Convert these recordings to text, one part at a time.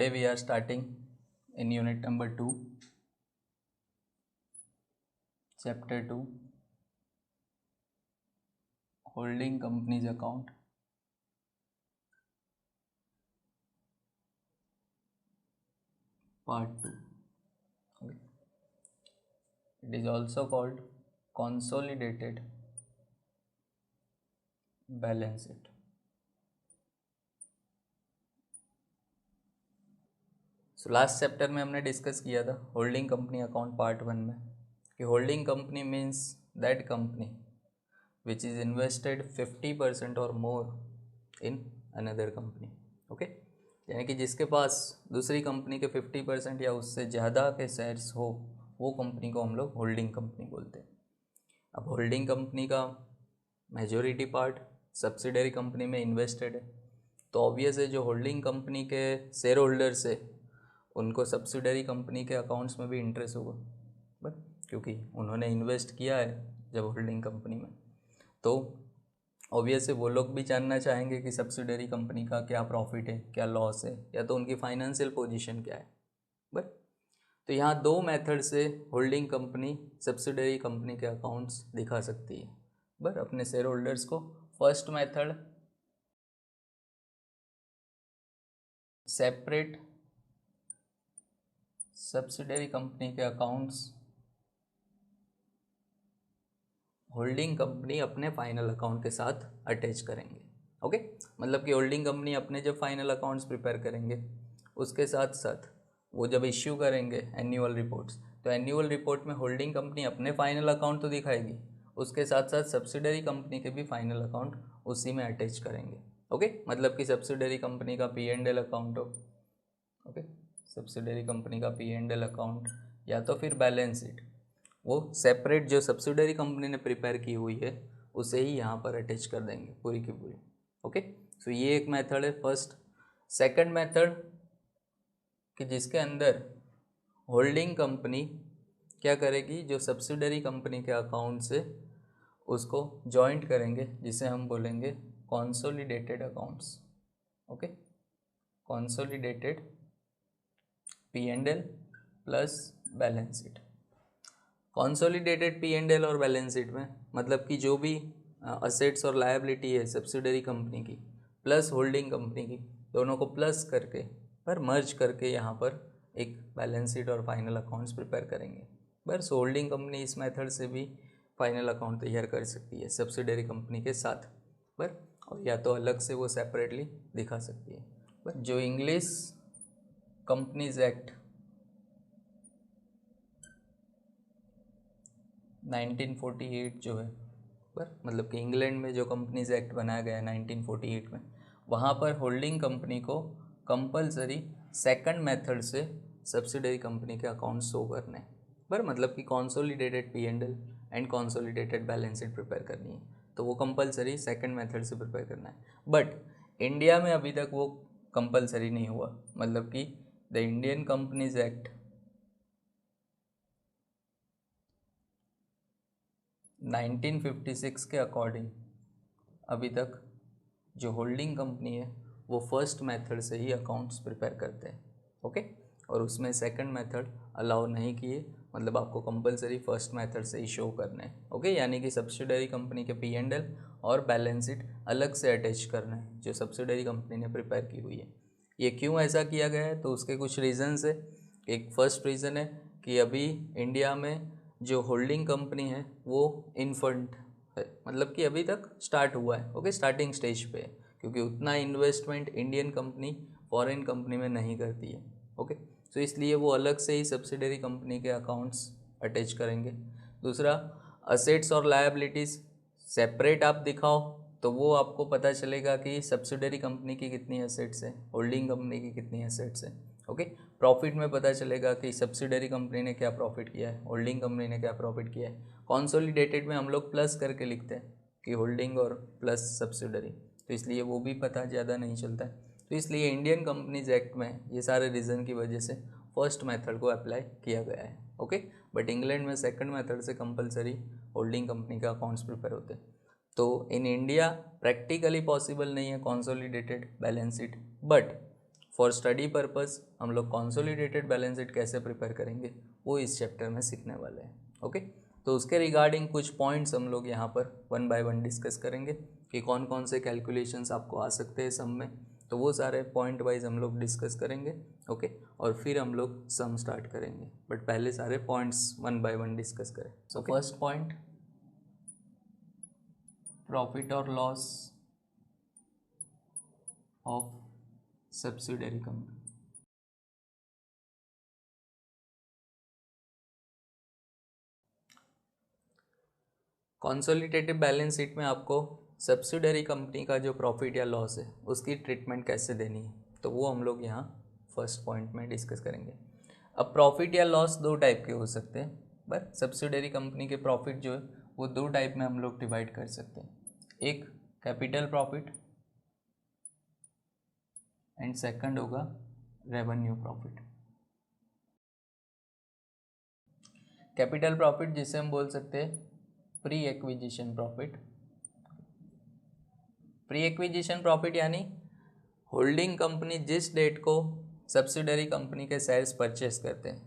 Today we are starting in unit number 2, chapter 2, holding company's account. Part 2. Okay. It is also called consolidated balance sheet. So last chapter में हमने discuss किया था holding company account part 1 में कि holding company means that company which is invested 50% और मोर in another company. Okay, यानी कि जिसके पास दूसरी कंपनी के 50% या उससे ज़्यादा के शेयर्स हो वो कंपनी को हम लोग होल्डिंग कंपनी बोलते हैं. अब होल्डिंग कंपनी का मेजॉरिटी पार्ट सब्सिडरी कंपनी में इन्वेस्टेड है, तो ऑब्वियस है जो होल्डिंग कंपनी के शेयर होल्डर्स है उनको सब्सिडरी कंपनी के अकाउंट्स में भी इंटरेस्ट होगा, बट क्योंकि उन्होंने इन्वेस्ट किया है जब होल्डिंग कंपनी में, तो ऑब्वियस है वो लोग भी जानना चाहेंगे कि सब्सिडरी कंपनी का क्या प्रॉफिट है, क्या लॉस है, या तो उनकी फाइनेंशियल पोजीशन क्या है. बट तो यहाँ दो मेथड से होल्डिंग कंपनी सब्सिडरी कंपनी के अकाउंट्स दिखा सकती है बट अपने शेयर होल्डर्स को. First method, separate subsidiary company के अकाउंट्स होल्डिंग कंपनी अपने फाइनल अकाउंट के साथ अटैच करेंगे. ओके, मतलब कि होल्डिंग कंपनी अपने जब फाइनल अकाउंट्स प्रिपेयर करेंगे उसके साथ साथ वो जब इश्यू करेंगे एनुअल रिपोर्ट्स, तो एनुअल रिपोर्ट में होल्डिंग कंपनी अपने फाइनल अकाउंट तो दिखाएगी, उसके साथ साथ सब्सिडरी कंपनी के भी फाइनल अकाउंट उसी में अटैच करेंगे. ओके, मतलब कि सब्सिडरी कंपनी का P&L अकाउंट हो, ओके, सब्सिडरी कंपनी का P&L अकाउंट या तो फिर बैलेंस शीट, वो सेपरेट जो सब्सिडरी कंपनी ने प्रिपेयर की हुई है उसे ही यहाँ पर अटैच कर देंगे पूरी की पूरी. ओके, सो ये एक मेथड है फर्स्ट. सेकंड मेथड कि जिसके अंदर होल्डिंग कंपनी क्या करेगी, जो सब्सिडरी कंपनी के अकाउंट से उसको जॉइंट करेंगे, जिसे हम बोलेंगे consolidated accounts. Okay, consolidated P&L plus balance sheet. Consolidated P&L और बैलेंस शीट में मतलब कि जो भी असेट्स और लायबिलिटी है सब्सिडरी कंपनी की प्लस होल्डिंग कंपनी की, दोनों को प्लस करके पर मर्ज करके यहाँ पर एक बैलेंस शीट और फाइनल अकाउंट्स प्रिपेयर करेंगे. बस होल्डिंग कंपनी इस मेथड से भी फाइनल अकाउंट तैयार कर सकती है सब्सिडरी कंपनी के साथ, पर और या तो अलग से वो सेपरेटली दिखा सकती है. बट जो इंग्लिश कंपनीज एक्ट 1948 जो है, पर मतलब कि इंग्लैंड में जो कंपनीज एक्ट बनाया गया है 1948 में, वहाँ पर होल्डिंग कंपनी को कंपलसरी सेकंड मेथड से सब्सिडरी कंपनी के अकाउंट शो करने, पर मतलब कि consolidated P&L and consolidated balance sheet prepare करनी है, तो वो कंपलसरी सेकंड मेथड से प्रिपेयर करना है. बट इंडिया में अभी तक वो कंपलसरी नहीं हुआ, मतलब कि द इंडियन कंपनीज एक्ट 1956 के अकॉर्डिंग अभी तक जो होल्डिंग कंपनी है वो फर्स्ट मेथड से ही अकाउंट्स प्रिपेयर करते हैं. ओके, और उसमें सेकंड मेथड अलाउ नहीं किए, मतलब आपको कंपलसरी फर्स्ट मेथड से ही शो करना है. ओके, यानी कि सब्सिडरी कंपनी के P&L और बैलेंस शीट अलग से अटैच करना है जो सब्सिडरी कंपनी ने प्रिपेयर की हुई है. ये क्यों ऐसा किया गया है, तो उसके कुछ रीज़न्स है. एक फर्स्ट रीज़न है कि अभी इंडिया में जो होल्डिंग कंपनी है वो इन्फेंट है, मतलब कि अभी तक स्टार्ट हुआ है. ओके, स्टार्टिंग स्टेज पे है, क्योंकि उतना investment Indian company foreign company में नहीं करती है. ओके, तो इसलिए वो अलग से ही सब्सिडरी कंपनी के अकाउंट्स अटैच करेंगे. दूसरा, असेट्स और लायबिलिटीज़ सेपरेट आप दिखाओ तो वो आपको पता चलेगा कि सब्सिडरी कंपनी की कितनी एसेट्स है, होल्डिंग कंपनी की कितनी एसेट्स है. ओके, प्रॉफिट में पता चलेगा कि सब्सिडरी कंपनी ने क्या प्रॉफिट किया है, होल्डिंग कंपनी ने क्या प्रॉफिट किया है. कॉन्सोलिडेटेड में हम लोग प्लस करके लिखते हैं कि होल्डिंग और प्लस सब्सिडरी, तो इसलिए वो भी पता ज़्यादा नहीं चलता है. तो इसलिए इंडियन कंपनीज एक्ट में ये सारे रीज़न की वजह से फर्स्ट मेथड को अप्लाई किया गया है. ओके, बट इंग्लैंड में सेकंड मेथड से कंपलसरी होल्डिंग कंपनी का अकाउंट्स प्रिपेयर होते हैं. तो इन इंडिया प्रैक्टिकली पॉसिबल नहीं है consolidated balance sheet, but for study purpose हम लोग कंसोलिडेटेड बैलेंस शीट कैसे प्रिपेयर करेंगे वो इस चैप्टर में सीखने वाले हैं। ओके, तो उसके रिगार्डिंग कुछ पॉइंट्स हम लोग यहाँ पर 1 बाय 1 डिस्कस करेंगे कि कौन कौन से कैलकुलेशंस आपको आ सकते हैं सम में, तो वो सारे पॉइंट वाइज हम लोग डिस्कस करेंगे। ओके, और फिर हम लोग सम स्टार्ट करेंगे, बट पहले सारे पॉइंट्स 1 बाय 1 डिस्कस करें। सो फर्स्ट पॉइंट, प्रॉफिट और loss of subsidiary company. Consolidated balance sheet में आपको सब्सिडियरी कंपनी का जो प्रॉफिट या लॉस है उसकी ट्रीटमेंट कैसे देनी है, तो वो हम लोग यहाँ फर्स्ट पॉइंट में डिस्कस करेंगे। अब प्रॉफिट या लॉस दो टाइप के हो सकते हैं, बट सब्सिडियरी कंपनी के प्रॉफिट जो है वो दो टाइप में हम लोग डिवाइड कर सकते हैं, एक कैपिटल प्रॉफिट एंड सेकंड होगा रेवेन्यू प्रॉफिट। कैपिटल प्रॉफिट जिसे हम बोल सकते हैं pre acquisition profit. Pre acquisition profit यानी होल्डिंग कंपनी जिस डेट को सब्सिडरी कंपनी के शेयर्स परचेस करते हैं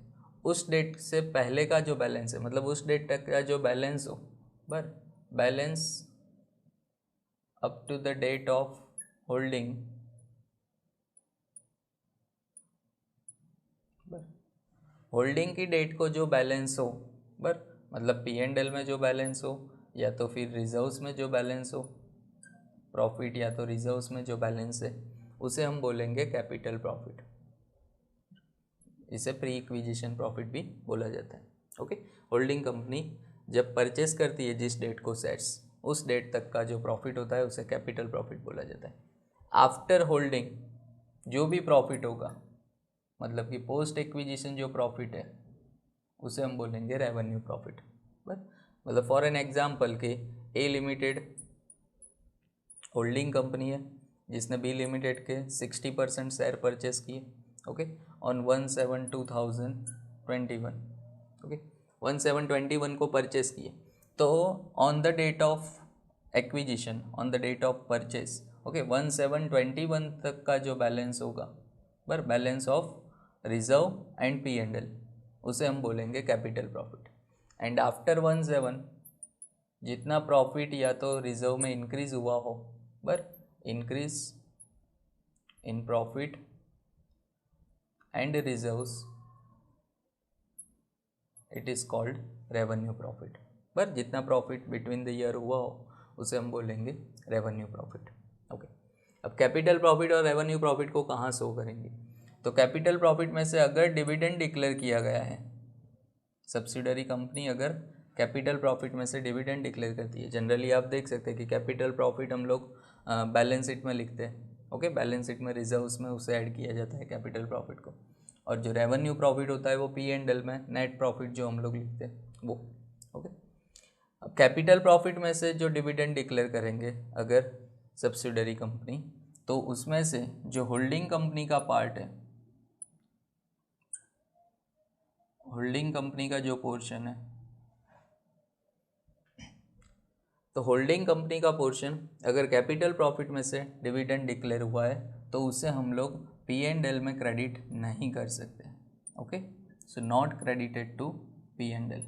उस डेट से पहले का जो बैलेंस है, मतलब उस डेट तक का जो बैलेंस हो, पर balance up to the date of holding, holding की डेट को जो बैलेंस हो, पर मतलब P&L में जो बैलेंस हो या तो फिर रिजर्व्स में जो बैलेंस हो, प्रॉफिट या तो रिजर्व्स में जो बैलेंस है उसे हम बोलेंगे कैपिटल प्रॉफिट। इसे प्री एक्विजिशन प्रॉफिट भी बोला जाता है। ओके, होल्डिंग कंपनी जब परचेस करती है जिस डेट को शेयर्स, उस डेट तक का जो प्रॉफिट होता है उसे कैपिटल प्रॉफिट बोला जाता है। आफ्टर होल्डिंग जो भी प्रॉफिट होगा, मतलब कि पोस्ट एक्विजिशन जो प्रॉफिट है उसे हम बोलेंगे रेवेन्यू प्रॉफिट। बट मतलब फॉर एन एग्जांपल के ए लिमिटेड होल्डिंग कंपनी है जिसने बी लिमिटेड के 60% शेयर परचेस किए, ओके, ऑन 1/7/2021। ओके, 1/7/21 को परचेस किए, तो on the date of acquisition, on the date of purchase, okay, 1/7/21 तक का जो बैलेंस होगा, पर balance of reserve and P&L, उसे हम बोलेंगे कैपिटल प्रॉफिट। एंड आफ्टर 1/7 जितना प्रॉफिट या तो रिजर्व में इंक्रीज हुआ हो, पर increase in profit and reserves, it is called revenue profit. पर जितना प्रॉफिट बिटवीन द ईयर हुआ हो उसे हम बोलेंगे रेवेन्यू प्रॉफिट। ओके, अब कैपिटल प्रॉफिट और रेवेन्यू प्रॉफिट को कहाँ शो करेंगे, तो कैपिटल प्रॉफिट में से अगर डिविडेंड डिक्लेयर किया गया है, सब्सिडरी कंपनी अगर कैपिटल प्रॉफिट में से डिविडेंड डिक्लेयर करती है, जनरली आप देख सकते हैं कि कैपिटल प्रॉफिट हम लोग बैलेंस शीट में लिखते हैं। ओके, बैलेंस शीट में रिजर्व्स में उसे ऐड किया जाता है कैपिटल प्रॉफिट को, और जो रेवेन्यू प्रॉफिट होता है वो P&L में नेट प्रॉफिट जो हम लोग लिखते हैं वो। ओके, अब कैपिटल प्रॉफिट में से जो डिविडेंड डिक्लेयर करेंगे अगर सब्सिडरी कंपनी, तो उसमें से जो होल्डिंग कंपनी का पार्ट है, होल्डिंग कंपनी का जो पोर्शन है, तो होल्डिंग कंपनी का पोर्शन अगर कैपिटल प्रॉफिट में से डिविडेंड डिक्लेयर हुआ है तो उसे हम लोग P&L में क्रेडिट नहीं कर सकते। Okay, so not credited to P&L।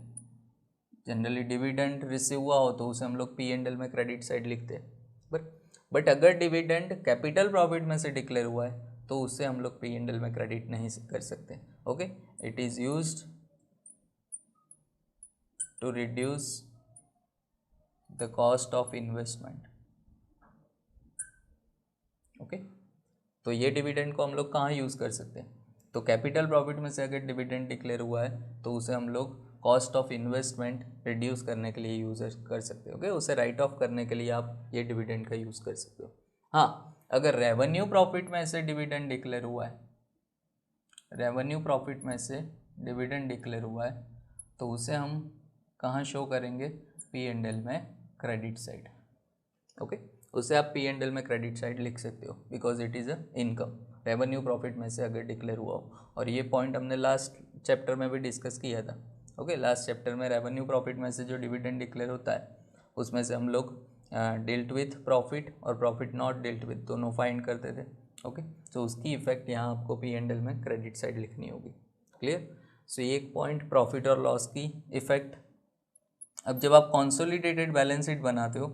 Generally dividend receive हुआ हो तो उसे हम लोग P&L में क्रेडिट साइड लिखते हैं, बट अगर डिविडेंड कैपिटल प्रॉफिट में से डिक्लेयर हुआ है तो उससे हम लोग P&L में क्रेडिट नहीं कर सकते। Okay, it is used to reduce the cost of investment. Okay, तो ये डिविडेंड को हम लोग कहाँ यूज़ कर सकते हैं, तो कैपिटल प्रॉफिट में से अगर डिविडेंड डिक्लेयर हुआ है तो उसे हम लोग कॉस्ट ऑफ इन्वेस्टमेंट रिड्यूस करने के लिए यूज़ कर सकते हो। ओके, उसे राइट ऑफ करने के लिए आप ये डिविडेंड का यूज़ कर सकते हो। हाँ, अगर रेवेन्यू प्रॉफिट में से डिविडेंड डिक्लेयर हुआ है, रेवेन्यू प्रॉफिट में से डिविडेंड डिक्लेयर हुआ है तो उसे हम कहाँ शो करेंगे, P&L में क्रेडिट साइड। ओके, उसे आप P&L में क्रेडिट साइड लिख सकते हो because it is a income, revenue profit में से अगर डिक्लेयर हुआ हो। और ये पॉइंट हमने लास्ट चैप्टर में भी डिस्कस किया था। ओके, लास्ट चैप्टर में रेवेन्यू प्रॉफिट में से जो डिविडेंड डिक्लेयर होता है उसमें से हम लोग डिल्ट विथ प्रॉफिट और प्रॉफिट नॉट डिल्ट विथ दोनों फाइंड करते थे। ओके, तो उसकी इफेक्ट यहाँ आपको P&L में क्रेडिट साइड लिखनी होगी। क्लियर? सो ये एक पॉइंट प्रॉफिट और लॉस की इफेक्ट। अब जब आप कॉन्सोलिडेटेड बैलेंस शीट बनाते हो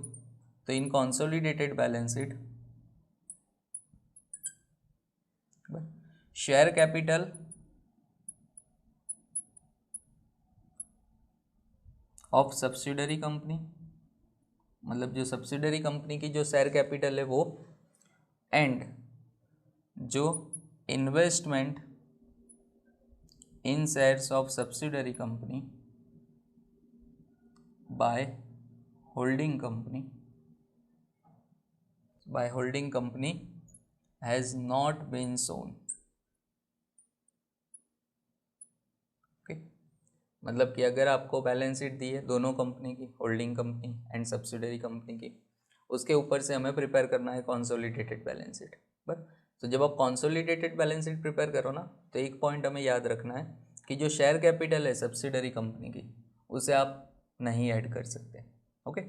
तो इन consolidated balance sheet share capital of subsidiary company, मतलब जो सब्सिडरी कंपनी की जो शेयर कैपिटल है वो, एंड जो investment in shares of subsidiary company by holding company has not been shown. Okay, मतलब कि अगर आपको बैलेंस शीट दी है दोनों कंपनी की, holding company and subsidiary company की, उसके ऊपर से हमें प्रिपेयर करना है कॉन्सोलिडेटेड बैलेंस शीट। बस, तो जब आप कॉन्सोलिडेटेड बैलेंस शीट प्रिपेयर करो ना, तो एक पॉइंट हमें याद रखना है कि जो शेयर कैपिटल है सब्सिडरी कंपनी की, उसे आप नहीं ऐड कर सकते। ओके,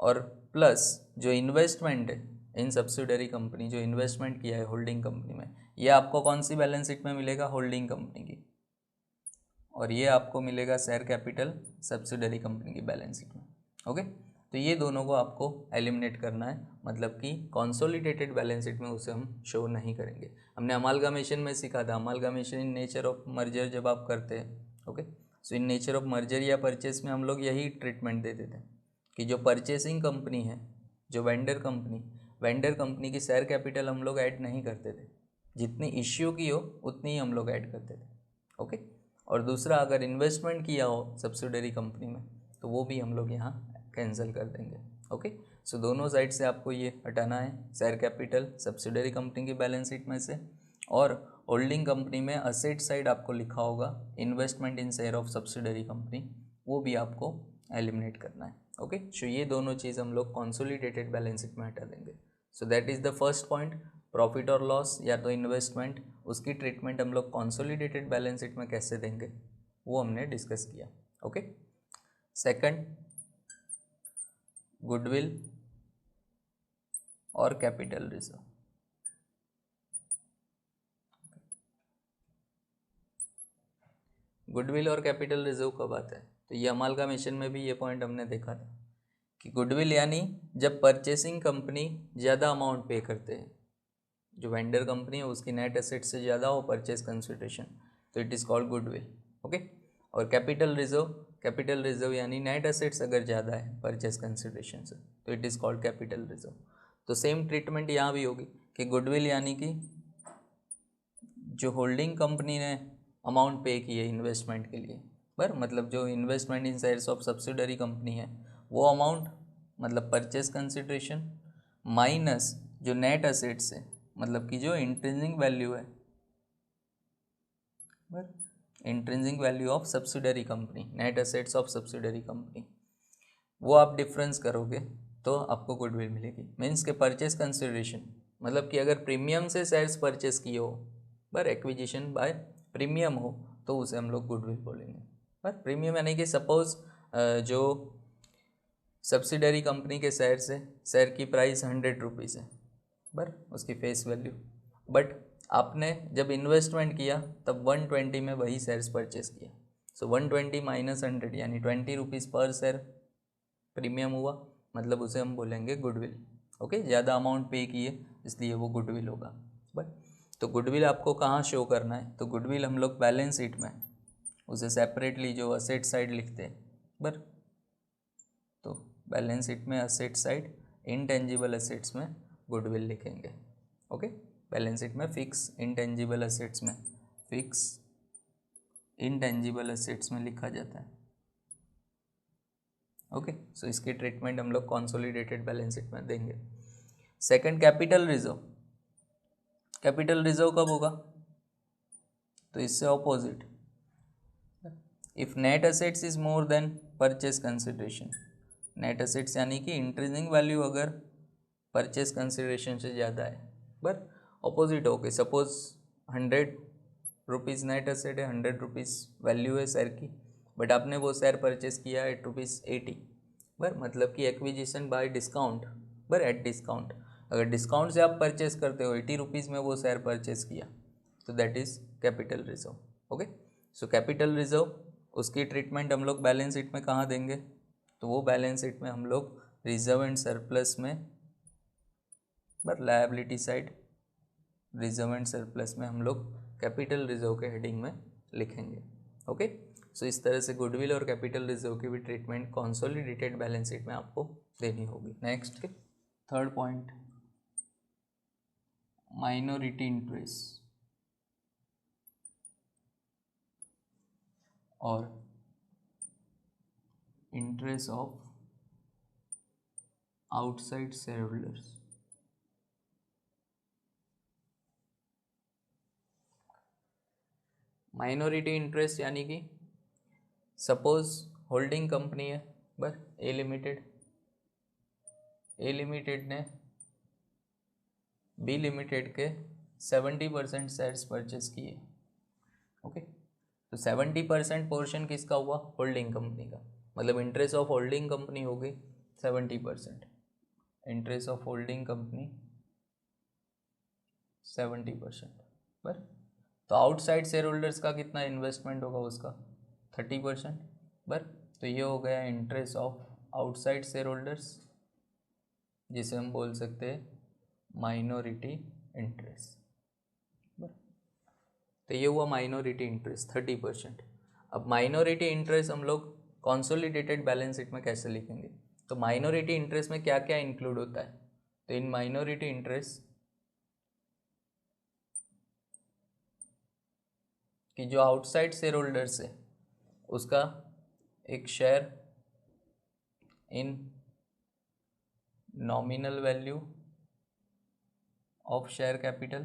और प्लस जो इन्वेस्टमेंट है इन सब्सिडरी कंपनी, जो इन्वेस्टमेंट किया है होल्डिंग कंपनी में, ये आपको कौन सी बैलेंस शीट में मिलेगा? होल्डिंग कंपनी की, और ये आपको मिलेगा शेयर कैपिटल सब्सिडरी कंपनी की बैलेंस शीट में। ओके, तो ये दोनों को आपको एलिमिनेट करना है, मतलब कि कॉन्सोलिडेटेड बैलेंस शीट में उसे हम शो नहीं करेंगे। हमने अमालगामेशन में सीखा था, अमालगामेशन इन नेचर ऑफ मर्जर जब आप करते हैं। Okay, so in nature of merger या परचेस में हम लोग यही ट्रीटमेंट देते थे कि जो परचेसिंग कंपनी है, जो वेंडर कंपनी की शेयर कैपिटल हम लोग ऐड नहीं करते थे, जितनी इश्यू की हो उतनी ही हम लोग ऐड करते थे। ओके, और दूसरा अगर इन्वेस्टमेंट किया हो सब्सिडरी कंपनी में तो वो भी हम लोग यहाँ कैंसिल कर देंगे। ओके, सो दोनों साइड से आपको ये हटाना है, शेयर कैपिटल सब्सिडरी कंपनी की बैलेंस शीट में से, और होल्डिंग कंपनी में असेट साइड आपको लिखा होगा investment in share of subsidiary company, वो भी आपको एलिमिनेट करना है। ओके, सो ये दोनों चीज़ हम लोग कॉन्सोलिडेटेड बैलेंस शीट में हटा देंगे। So that is the first point, profit और लॉस या तो इन्वेस्टमेंट, उसकी ट्रीटमेंट हम लोग कॉन्सोलिडेटेड बैलेंस शीट में कैसे देंगे वो हमने डिस्कस किया। ओके, सेकंड, गुडविल और कैपिटल रिजर्व। गुडविल और कैपिटल रिजर्व कब आता है? तो ये अमालगामेशन में भी ये पॉइंट हमने देखा था कि गुडविल यानी जब परचेसिंग कंपनी ज़्यादा अमाउंट पे करते हैं, जो वेंडर कंपनी है उसकी नेट एसेट से ज़्यादा हो परचेस कंसिडरेशन, तो it is called goodwill. Okay, और कैपिटल रिजर्व यानी नेट एसेट्स अगर ज़्यादा है परचेस कंसिडरेशन से, तो it is called capital reserve. तो सेम ट्रीटमेंट यहाँ भी होगी कि गुडविल यानी कि जो होल्डिंग कंपनी ने अमाउंट पे की है इन्वेस्टमेंट के लिए, पर मतलब जो investment in shares of subsidiary company है, वो अमाउंट मतलब परचेस कंसिडरेशन माइनस जो नेट एसेट्स है, मतलब कि जो इंट्रिंसिक वैल्यू है, intrinsic value of subsidiary company, net assets of subsidiary company, वो आप डिफरेंस करोगे तो आपको गुडविल मिलेगी। मीन्स के परचेस कंसिडरेशन मतलब कि अगर प्रीमियम से शेयर्स परचेस किए हो, पर एक्विजिशन बाय प्रीमियम हो, तो उसे हम लोग गुडविल बोलेंगे। पर प्रीमियम यानी कि सपोज जो सब्सिडरी कंपनी के शेयर से शेयर की प्राइस 100 रुपीज़ है, पर उसकी फेस वैल्यू, बट आपने जब इन्वेस्टमेंट किया तब 120 में वही शेयर्स परचेस किया, सो 120 माइनस 100 यानी 20 रुपीज़ पर शेयर प्रीमियम हुआ, मतलब उसे हम बोलेंगे गुडविल। ओके, ज़्यादा अमाउंट पे किए इसलिए वो गुडविल होगा। बट तो गुडविल आपको कहाँ शो करना है? तो गुडविल हम लोग बैलेंस शीट में उसे सेपरेटली जो असेट साइड लिखते हैं, बट तो बैलेंस शीट में असेट साइड इनटेंजिबल असेट्स में गुडविल लिखेंगे। ओके, बैलेंस शीट में फिक्स इनटेंजिबल असेट्स में लिखा जाता है। ओके, सो इसकी ट्रीटमेंट हम लोग कॉन्सोलिडेटेड बैलेंस शीट में देंगे। सेकंड, कैपिटल रिजर्व कब होगा? तो इससे opposite, if net assets is more than purchase consideration, net assets यानी कि इंट्रिंसिक वैल्यू अगर परचेस कंसिडरेशन से ज़्यादा है, बट ऑपोजिट हो गई, सपोज 100 रुपीज़ नेट एसेट है, 100 रुपीज़ वैल्यू है शेयर की, बट आपने वो शेयर परचेस किया है ₹80, बर मतलब कि एक्विजिशन बाय डिस्काउंट, बर एट डिस्काउंट, अगर डिस्काउंट से आप परचेस करते हो 80 रुपीज़ में वो शेयर परचेस किया तो that is capital reserve. Okay, so capital reserve उसकी ट्रीटमेंट हम लोग बैलेंस शीट में कहाँ देंगे, तो वो बैलेंस शीट में हम लोग रिजर्व एंड सरप्लस में, but liability side reserve and surplus में हम लोग कैपिटल रिजर्व के हेडिंग में लिखेंगे। ओके, सो इस तरह से गुडविल और कैपिटल रिजर्व की भी ट्रीटमेंट कंसोलिडेटेड बैलेंस शीट में आपको देनी होगी। Next third point, minority interest और interest of outside share holders. Minority interest यानी कि सपोज होल्डिंग कंपनी है बस ए लिमिटेड ने बी लिमिटेड के 70% शेयर्स परचेस किए। ओके, तो 70% पोर्शन किसका हुआ, होल्डिंग कंपनी का, मतलब इंटरेस्ट ऑफ होल्डिंग कंपनी हो गई 70%, इंटरेस्ट ऑफ होल्डिंग कंपनी 70%। पर तो आउटसाइड शेयर होल्डर्स का कितना इन्वेस्टमेंट होगा, उसका 30%। बर तो ये हो गया interest of outside share holders, जिसे हम बोल सकते हैं माइनॉरिटी इंटरेस्ट। तो ये हुआ माइनॉरिटी इंटरेस्ट 30%। अब माइनॉरिटी इंटरेस्ट हम लोग कंसोलिडेटेड बैलेंस शीट में कैसे लिखेंगे, तो माइनॉरिटी इंटरेस्ट में क्या क्या इंक्लूड होता है, तो इन माइनॉरिटी इंटरेस्ट कि जो आउटसाइड शेयर होल्डर्स है उसका एक share in nominal value of share capital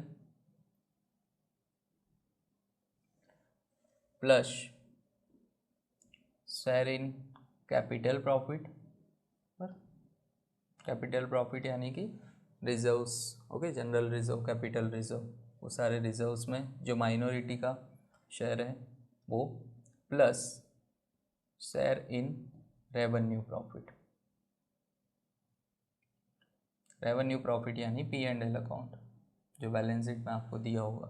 plus share in capital profit, capital profit यानी कि reserves. Okay, general reserve, capital reserve, वो सारे रिजर्व्स में जो माइनॉरिटी का शेयर है वो, plus share in revenue profit. Revenue profit यानी P&L अकाउंट जो बैलेंस शीट में आपको दिया होगा,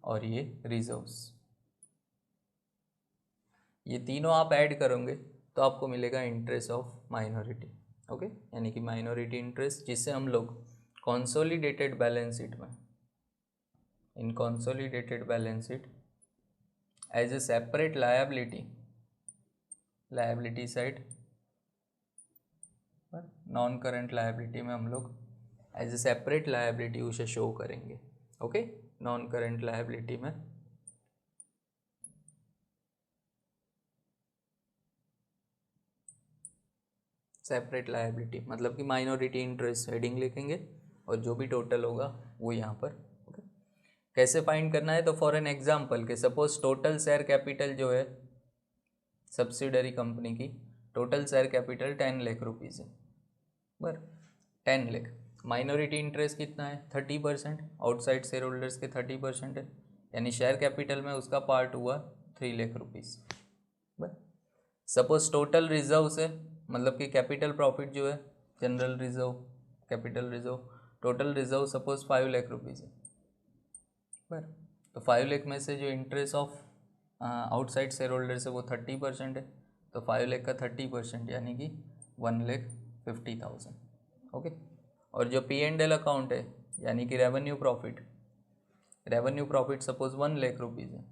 और ये रिजर्व्स, ये तीनों आप ऐड करोगे तो आपको मिलेगा इंटरेस्ट ऑफ माइनॉरिटी। ओके, यानी कि माइनॉरिटी इंटरेस्ट जिसे हम लोग कंसोलिडेटेड बैलेंस शीट में, in consolidated balance sheet as a separate liability side, non current liability में हम लोग एज ए सेपरेट लायबिलिटी उसे शो करेंगे। ओके, नॉन करंट लायबिलिटी में सेपरेट लायबिलिटी मतलब कि माइनॉरिटी इंटरेस्ट हेडिंग लिखेंगे और जो भी टोटल होगा वो यहाँ पर। ओके, कैसे फाइंड करना है, तो फॉर एन एग्जांपल के सपोज टोटल शेयर कैपिटल जो है सब्सिडरी कंपनी की, total share capital 10 lakh rupees है, बर 10 लाख, माइनॉरिटी इंटरेस्ट कितना है 30%, आउटसाइड शेयर होल्डर्स के 30% है, यानी शेयर कैपिटल में उसका पार्ट हुआ 3 लाख रुपीज़। बर सपोज टोटल रिजर्व से मतलब कि कैपिटल प्रॉफिट जो है general reserve, capital reserve, total reserve suppose 5 lakh rupees है, बर तो 5 लाख में से जो interest of outside share holder से वो 30% है, तो 5 लाख का 30% यानी कि 1,50,000। ओके, और जो P&L अकाउंट है यानी कि revenue profit suppose 1 lakh rupees है,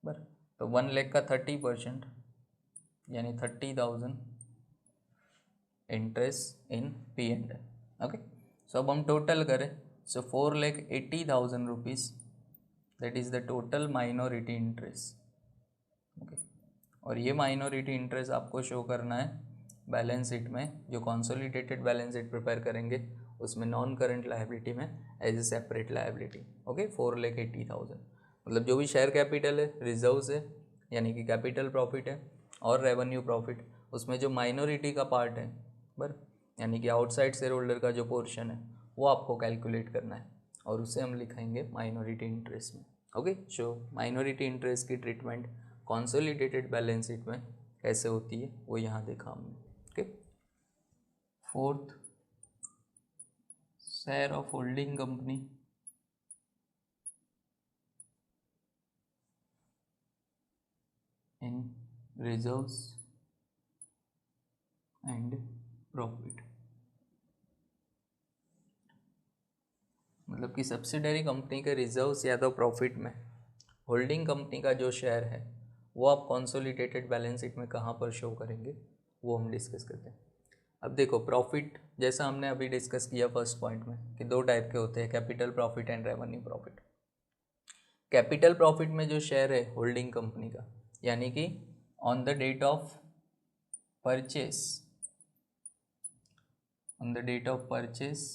बर तो 1 लाख का 30% यानी 30,000 इंटरेस्ट इन P&L। ओके, सो अब हम टोटल करें, सो 4,80,000 rupees, that is the total minority interest. Okay, और ये माइनॉरिटी इंटरेस्ट आपको शो करना है बैलेंस शीट में, जो कंसोलिडेटेड बैलेंस शीट प्रिपेयर करेंगे उसमें नॉन करंट लायबिलिटी में as a separate liability. Okay, 4,80,000 मतलब जो भी शेयर कैपिटल है, रिजर्व्स है यानी कि कैपिटल प्रॉफिट है, और रेवेन्यू प्रॉफिट, उसमें जो माइनॉरिटी का पार्ट है बर यानी कि आउटसाइड शेयर होल्डर का जो पोर्शन है वो आपको कैलकुलेट करना है, और उसे हम लिखेंगे माइनॉरिटी इंटरेस्ट में। ओके, सो माइनॉरिटी इंटरेस्ट की ट्रीटमेंट कंसोलिडेटेड बैलेंस शीट में कैसे होती है वो यहाँ देखा हमने। Okay, fourth share of holding company in reserves and profit. मतलब कि सब्सिडरी कंपनी के रिजर्व्स या तो प्रॉफिट में होल्डिंग कंपनी का जो शेयर है वो आप कंसोलिडेटेड बैलेंस शीट में कहाँ पर शो करेंगे वो हम डिस्कस करते हैं। अब देखो प्रॉफिट जैसा हमने अभी डिस्कस किया फर्स्ट पॉइंट में कि दो टाइप के होते हैं, capital profit and revenue profit. Capital profit में जो शेयर है होल्डिंग कंपनी का, यानी कि on the date of purchase, on the date of purchase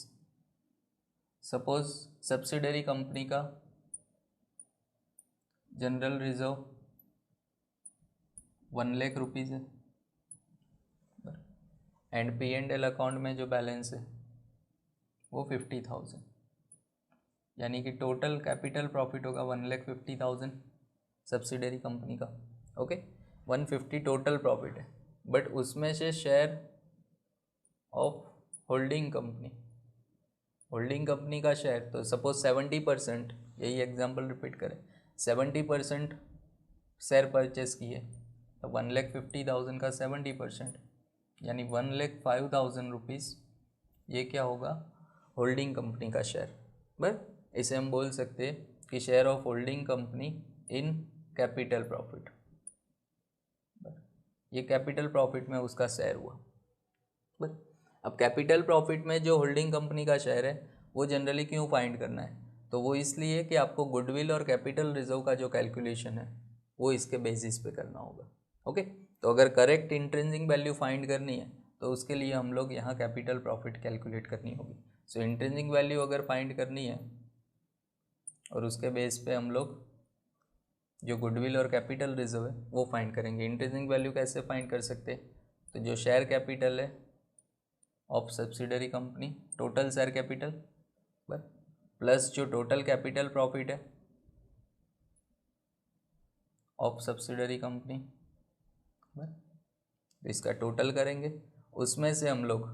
suppose subsidiary company का जनरल रिजर्व 1 लाख रुपीज़ है एंड P&L अकाउंट में जो बैलेंस है वो 50,000, यानी कि टोटल कैपिटल प्रॉफिट होगा 1,50,000 सब्सिडरी कंपनी का। ओके 150 टोटल प्रॉफिट है, बट उसमें से share of holding company, holding company का शेयर तो सपोज 70%, यही एग्जांपल रिपीट करें, 70% शेयर परचेस किए तो 1,50,000 का 70% यानी 1,05,000 रुपीज़, ये क्या होगा होल्डिंग कंपनी का शेयर। बट इसे हम बोल सकते हैं कि share of holding company in capital profit, ये कैपिटल प्रॉफिट में उसका शेयर हुआ। बट अब कैपिटल प्रॉफिट में जो होल्डिंग कंपनी का शेयर है वो जनरली क्यों फाइंड करना है, तो वो इसलिए कि आपको गुडविल और कैपिटल रिजर्व का जो कैलकुलेशन है वो इसके बेसिस पे करना होगा। ओके तो अगर करेक्ट इंट्रिंसिक वैल्यू फाइंड करनी है तो उसके लिए हम लोग यहाँ कैपिटल प्रॉफिट कैलकुलेट करनी होगी। सो इंट्रिंसिक वैल्यू अगर फाइंड करनी है और उसके बेस पे हम लोग जो गुडविल और कैपिटल रिजर्व है वो फाइंड करेंगे। इंट्रिंसिक वैल्यू कैसे फाइंड कर सकते हैं, तो जो शेयर कैपिटल है of subsidiary company, total share capital plus जो टोटल कैपिटल प्रॉफिट है ऑफ सब्सिडरी कंपनी, तो इसका टोटल करेंगे, उसमें से हम लोग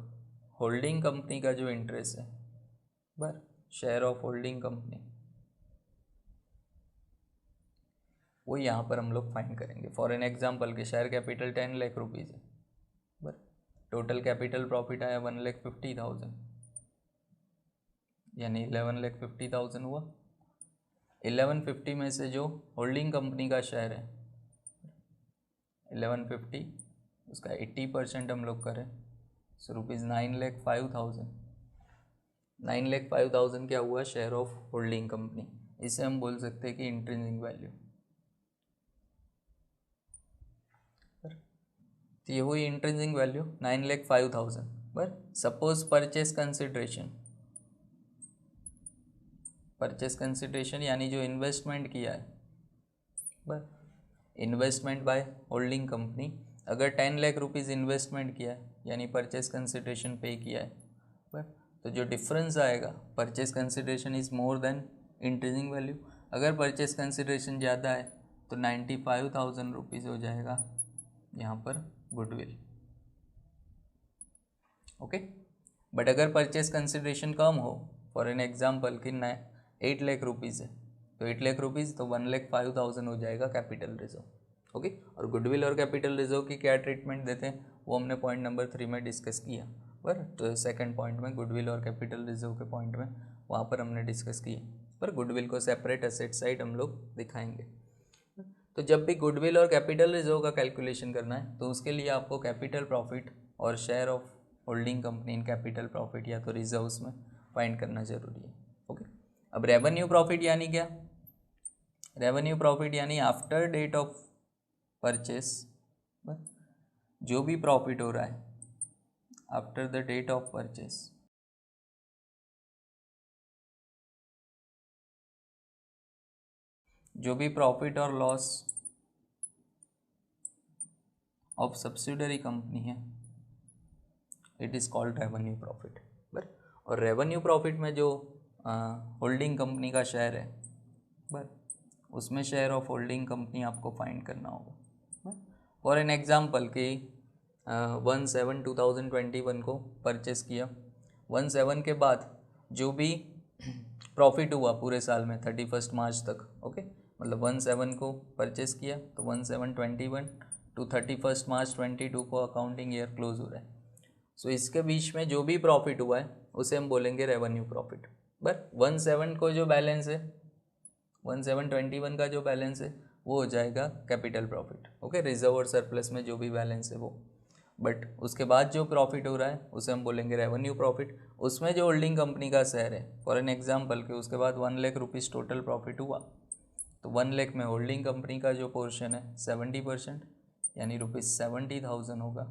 होल्डिंग कंपनी का जो इंटरेस्ट है शेयर ऑफ होल्डिंग कंपनी वो यहाँ पर हम लोग फाइंड करेंगे। फॉर एन एग्जांपल के शेयर कैपिटल 10 लाख रुपीज़ है, टोटल कैपिटल प्रॉफिट आया 1,50,000 यानी 11,50,000 हुआ। 1150 में से जो होल्डिंग कंपनी का शेयर है 1150, उसका 80% हम लोग करें सो रुपीज़ 9,05,000, 9,05,000 क्या हुआ शेयर ऑफ होल्डिंग कंपनी। इसे हम बोल सकते हैं कि इंट्रिंसिक वैल्यू। तो ये हुई intrinsic value 9,05,000। But suppose purchase consideration यानी जो इन्वेस्टमेंट किया है इन्वेस्टमेंट बाय होल्डिंग कंपनी, अगर 10 लाख रुपीज़ इन्वेस्टमेंट किया है यानी परचेस कंसिडरेशन पे किया है, तो जो डिफरेंस आएगा purchase consideration is more than intrinsic value. अगर परचेस कंसिडरेशन ज़्यादा है तो 95,000 रुपीज़ हो जाएगा यहाँ पर गुडविल। ओके बट अगर परचेस कंसिडरेशन कम हो, फॉर एन एग्जांपल कि 8 लाख रुपीज़ है तो 8 लाख रुपीज़ तो 1,05,000 हो जाएगा कैपिटल रिजर्व। ओके और गुडविल और कैपिटल रिजर्व की क्या ट्रीटमेंट देते हैं वो हमने पॉइंट नंबर 3 में डिस्कस किया, पर तो सेकंड पॉइंट में गुडविल और कैपिटल रिजर्व के पॉइंट में वहाँ पर हमने डिस्कस किया, पर गुडविल को सेपरेट एसेट साइड हम लोग दिखाएंगे। तो जब भी गुडविल और कैपिटल रिजर्व का कैलकुलेशन करना है तो उसके लिए आपको कैपिटल प्रॉफिट और share of holding company in capital profit या तो रिजर्व्स में फाइंड करना जरूरी है। ओके अब रेवेन्यू प्रॉफिट यानी क्या, रेवेन्यू प्रॉफिट यानी आफ्टर डेट ऑफ परचेस जो भी प्रॉफिट हो रहा है after the date of purchase, जो भी प्रॉफिट और लॉस ऑफ सब्सिडरी कंपनी है it is called revenue profit. और रेवेन्यू प्रॉफिट में जो होल्डिंग कंपनी का शेयर है उसमें शेयर ऑफ होल्डिंग कंपनी आपको फाइंड करना होगा। फॉर एन एग्जांपल कि 1/7/2021 को परचेस किया, 1/7 के बाद जो भी प्रॉफिट हुआ पूरे साल में 31 मार्च तक, ओके, मतलब 17 को परचेस किया तो 17/21 टू 31 मार्च 22 को अकाउंटिंग ईयर क्लोज हो रहा है। सो इसके बीच में जो भी प्रॉफिट हुआ है उसे हम बोलेंगे रेवेन्यू प्रॉफिट। बट 17 को जो बैलेंस है 17/21 का जो बैलेंस है वो हो जाएगा कैपिटल प्रॉफिट, ओके, रिजर्व और सरप्लस में जो भी बैलेंस है वो। बट उसके बाद जो प्रॉफिट हो रहा है उसे हम बोलेंगे रेवेन्यू प्रॉफिट। उसमें जो होल्डिंग कंपनी का शेयर है, फॉर एन एग्जांपल कि उसके बाद 1 लाख रुपीज़ टोटल प्रॉफिट हुआ तो 1 लाख में होल्डिंग कंपनी का जो पोर्शन है 70%, यानी ₹70,000 होगा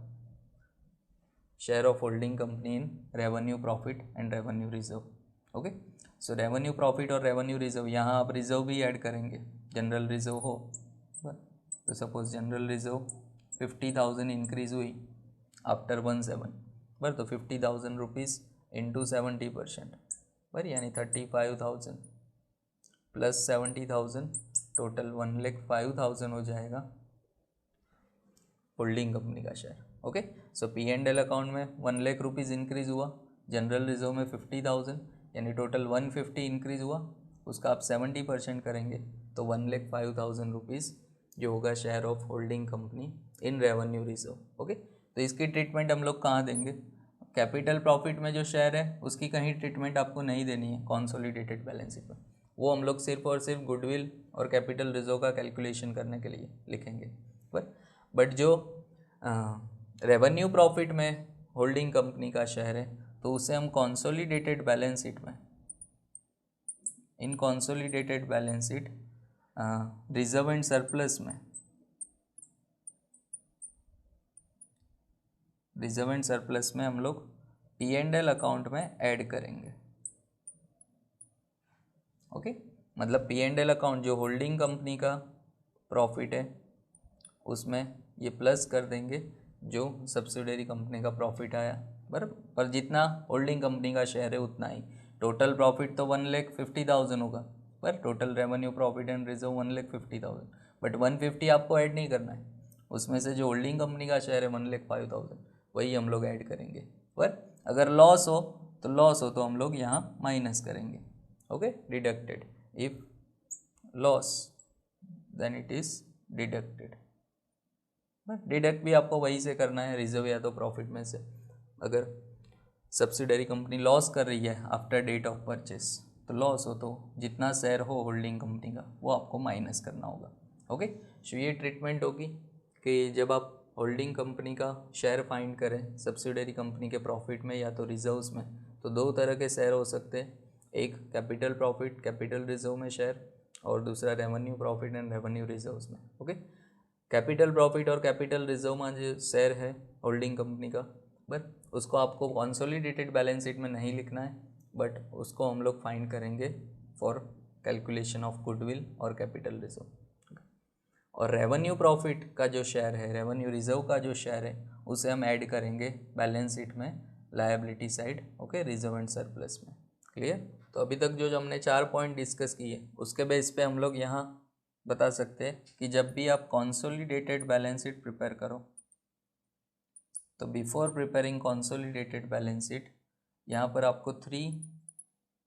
share of holding company in revenue profit and revenue reserve, okay. So revenue profit और रेवेन्यू रिजर्व, यहाँ आप रिजर्व भी ऐड करेंगे, जनरल रिजर्व हो तो सपोज जनरल रिजर्व 50,000 इंक्रीज हुई आफ्टर 17 बर, तो 50,000 रुपीज़ इंटू 70% बर, यानी 35,000 प्लस 70,000 टोटल 1,05,000 हो जाएगा होल्डिंग कंपनी का शेयर, ओके। सो P&L अकाउंट में 1 लाख रुपीज़ इंक्रीज हुआ, जनरल रिजर्व में 50,000 यानी टोटल 150 इंक्रीज हुआ, उसका आप 70% करेंगे तो 1,05,000 रुपीज़ जो होगा share of holding company in revenue reserve, okay. तो इसकी ट्रीटमेंट हम लोग कहाँ देंगे? कैपिटल प्रॉफिट में जो शेयर है उसकी कहीं ट्रीटमेंट आपको नहीं देनी है कॉन्सोलिडेटेड बैलेंस शीट में, वो हम लोग सिर्फ और सिर्फ गुडविल और कैपिटल रिजर्व का कैलकुलेशन करने के लिए लिखेंगे। बट जो रेवेन्यू प्रॉफिट में होल्डिंग कंपनी का शेयर है तो उसे हम कॉन्सोलिडेटेड बैलेंस शीट में, in consolidated balance sheet reserve and surplus में, रिजर्व एंड सरप्लस में हम लोग P&L अकाउंट में ऐड करेंगे, ओके। मतलब P&L अकाउंट जो होल्डिंग कंपनी का प्रॉफिट है उसमें ये प्लस कर देंगे जो सब्सिडरी कंपनी का प्रॉफिट आया बराबर, पर जितना होल्डिंग कंपनी का शेयर है उतना ही। टोटल प्रॉफिट तो 1,50,000 होगा, पर total revenue profit and reserve 1,50,000, but 150 आपको ऐड नहीं करना है, उसमें से जो होल्डिंग कंपनी का शेयर है 1,05,000 वही हम लोग ऐड करेंगे। पर अगर लॉस हो तो हम लोग यहाँ माइनस करेंगे, okay, deducted. If loss then it is deducted. Deduct भी आपको वही से करना है, रिजर्व या तो प्रॉफिट में से। अगर सब्सिडरी कंपनी लॉस कर रही है आफ्टर डेट ऑफ परचेस तो लॉस हो तो जितना शेयर हो होल्डिंग कंपनी का वो आपको माइनस करना होगा, ओके। सो ये ट्रीटमेंट होगी कि जब आप होल्डिंग कंपनी का शेयर फाइंड करें सब्सिडरी कंपनी के प्रॉफिट में या तो रिजर्व्स में, तो दो तरह के शेयर हो सकते हैं, एक कैपिटल प्रॉफिट कैपिटल रिजर्व में शेयर और दूसरा revenue profit and revenue reserves में, ओके। कैपिटल प्रॉफिट और कैपिटल रिजर्व में जो शेयर है होल्डिंग कंपनी का बट उसको आपको कॉन्सोलिडेटेड बैलेंस शीट में नहीं लिखना है, बट उसको हम लोग फाइंड करेंगे फॉर कैलकुलेशन ऑफ गुडविल और कैपिटल रिजर्व। और रेवेन्यू प्रॉफिट का जो शेयर है रेवेन्यू रिजर्व का जो शेयर है उसे हम ऐड करेंगे बैलेंस शीट में liability side, okay, reserve and surplus में। क्लियर? तो अभी तक जो हमने 4 पॉइंट डिस्कस किए उसके बेस पे हम लोग यहाँ बता सकते हैं कि जब भी आप कॉन्सोलिडेटेड बैलेंस शीट प्रिपेयर करो तो before preparing consolidated balance sheet यहाँ पर आपको 3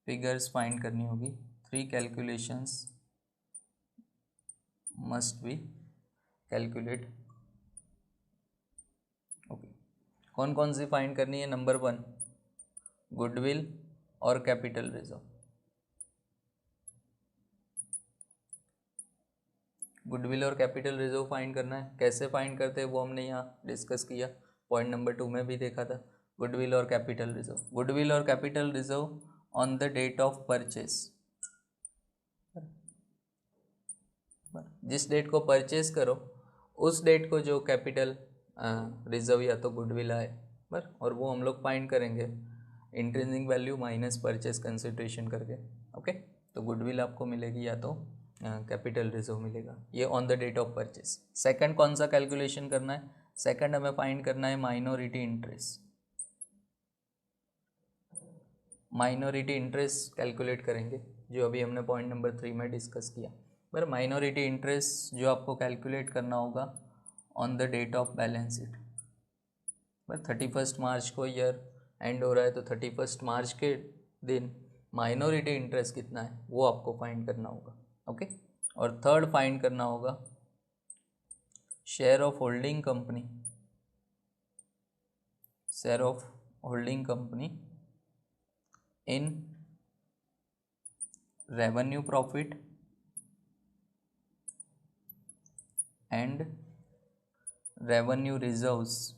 फिगर्स फाइंड करनी होगी, 3 calculations must be calculate, okay. कौन कौन सी फाइंड करनी है? नंबर 1 गुडविल और कैपिटल रिजर्व। गुडविल और कैपिटल रिजर्व फाइंड करना है, कैसे फाइंड करते हैं वो हमने यहाँ डिस्कस किया, पॉइंट नंबर 2 में भी देखा था। गुडविल और कैपिटल रिजर्व, गुडविल और capital reserve on the date of purchase, जिस डेट को परचेस करो उस डेट को जो कैपिटल रिजर्व या तो गुडविल आए बस, और वो हम लोग फाइंड करेंगे intrinsic value minus purchase consideration करके, ओके। तो गुडविल आपको मिलेगी या तो कैपिटल रिजर्व मिलेगा, ये on the date of purchase. Second कौन सा कैलकुलेशन करना है? सेकंड हमें फाइंड करना है minority interest. Minority interest calculate करेंगे जो अभी हमने पॉइंट नंबर 3 में डिस्कस किया। पर माइनॉरिटी इंटरेस्ट जो आपको कैलकुलेट करना होगा on the date of balance sheet, पर 31 मार्च को ईयर एंड हो रहा है तो 31 मार्च के देन माइनॉरिटी इंटरेस्ट कितना है वो आपको फाइंड करना होगा। ओके, और थर्ड फाइंड करना होगा share of holding company, share of holding company in revenue profit and revenue reserves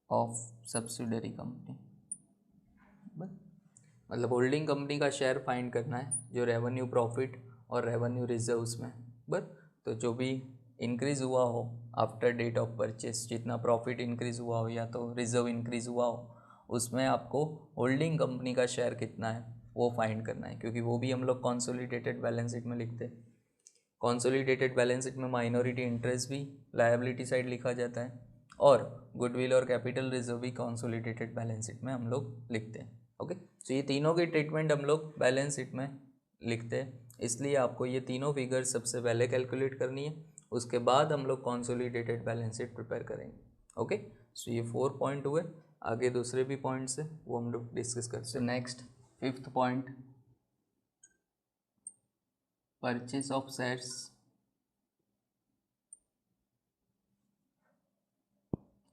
of subsidiary company. मतलब होल्डिंग कंपनी का शेयर फाइंड करना है जो रेवेन्यू प्रॉफिट और रेवेन्यू रिजर्व्स में, बस तो जो भी इंक्रीज़ हुआ हो आफ्टर डेट ऑफ परचेस, जितना प्रॉफिट इंक्रीज़ हुआ हो या तो रिजर्व इंक्रीज़ हुआ हो, उसमें आपको होल्डिंग कंपनी का शेयर कितना है वो फाइंड करना है, क्योंकि वो भी हम लोग कंसोलिडेटेड बैलेंस शीट में लिखते हैं। कंसोलिडेटेड बैलेंस शीट में माइनॉरिटी इंटरेस्ट भी लायबिलिटी साइड लिखा जाता है और गुडविल और कैपिटल रिजर्व भी कंसोलिडेटेड बैलेंस शीट में हम लोग लिखते हैं। ओके, तो ये तीनों की ट्रीटमेंट हम लोग बैलेंस शीट में लिखते हैं, इसलिए आपको ये तीनों फिगर सबसे पहले कैलकुलेट करनी है, उसके बाद हम लोग कंसोलिडेटेड बैलेंस शीट प्रिपेयर करेंगे। ओके, सो ये 4 पॉइंट हुए, आगे दूसरे भी पॉइंट्स है वो हम लोग डिस्कस करते हैं। Next 5th point, purchase of shares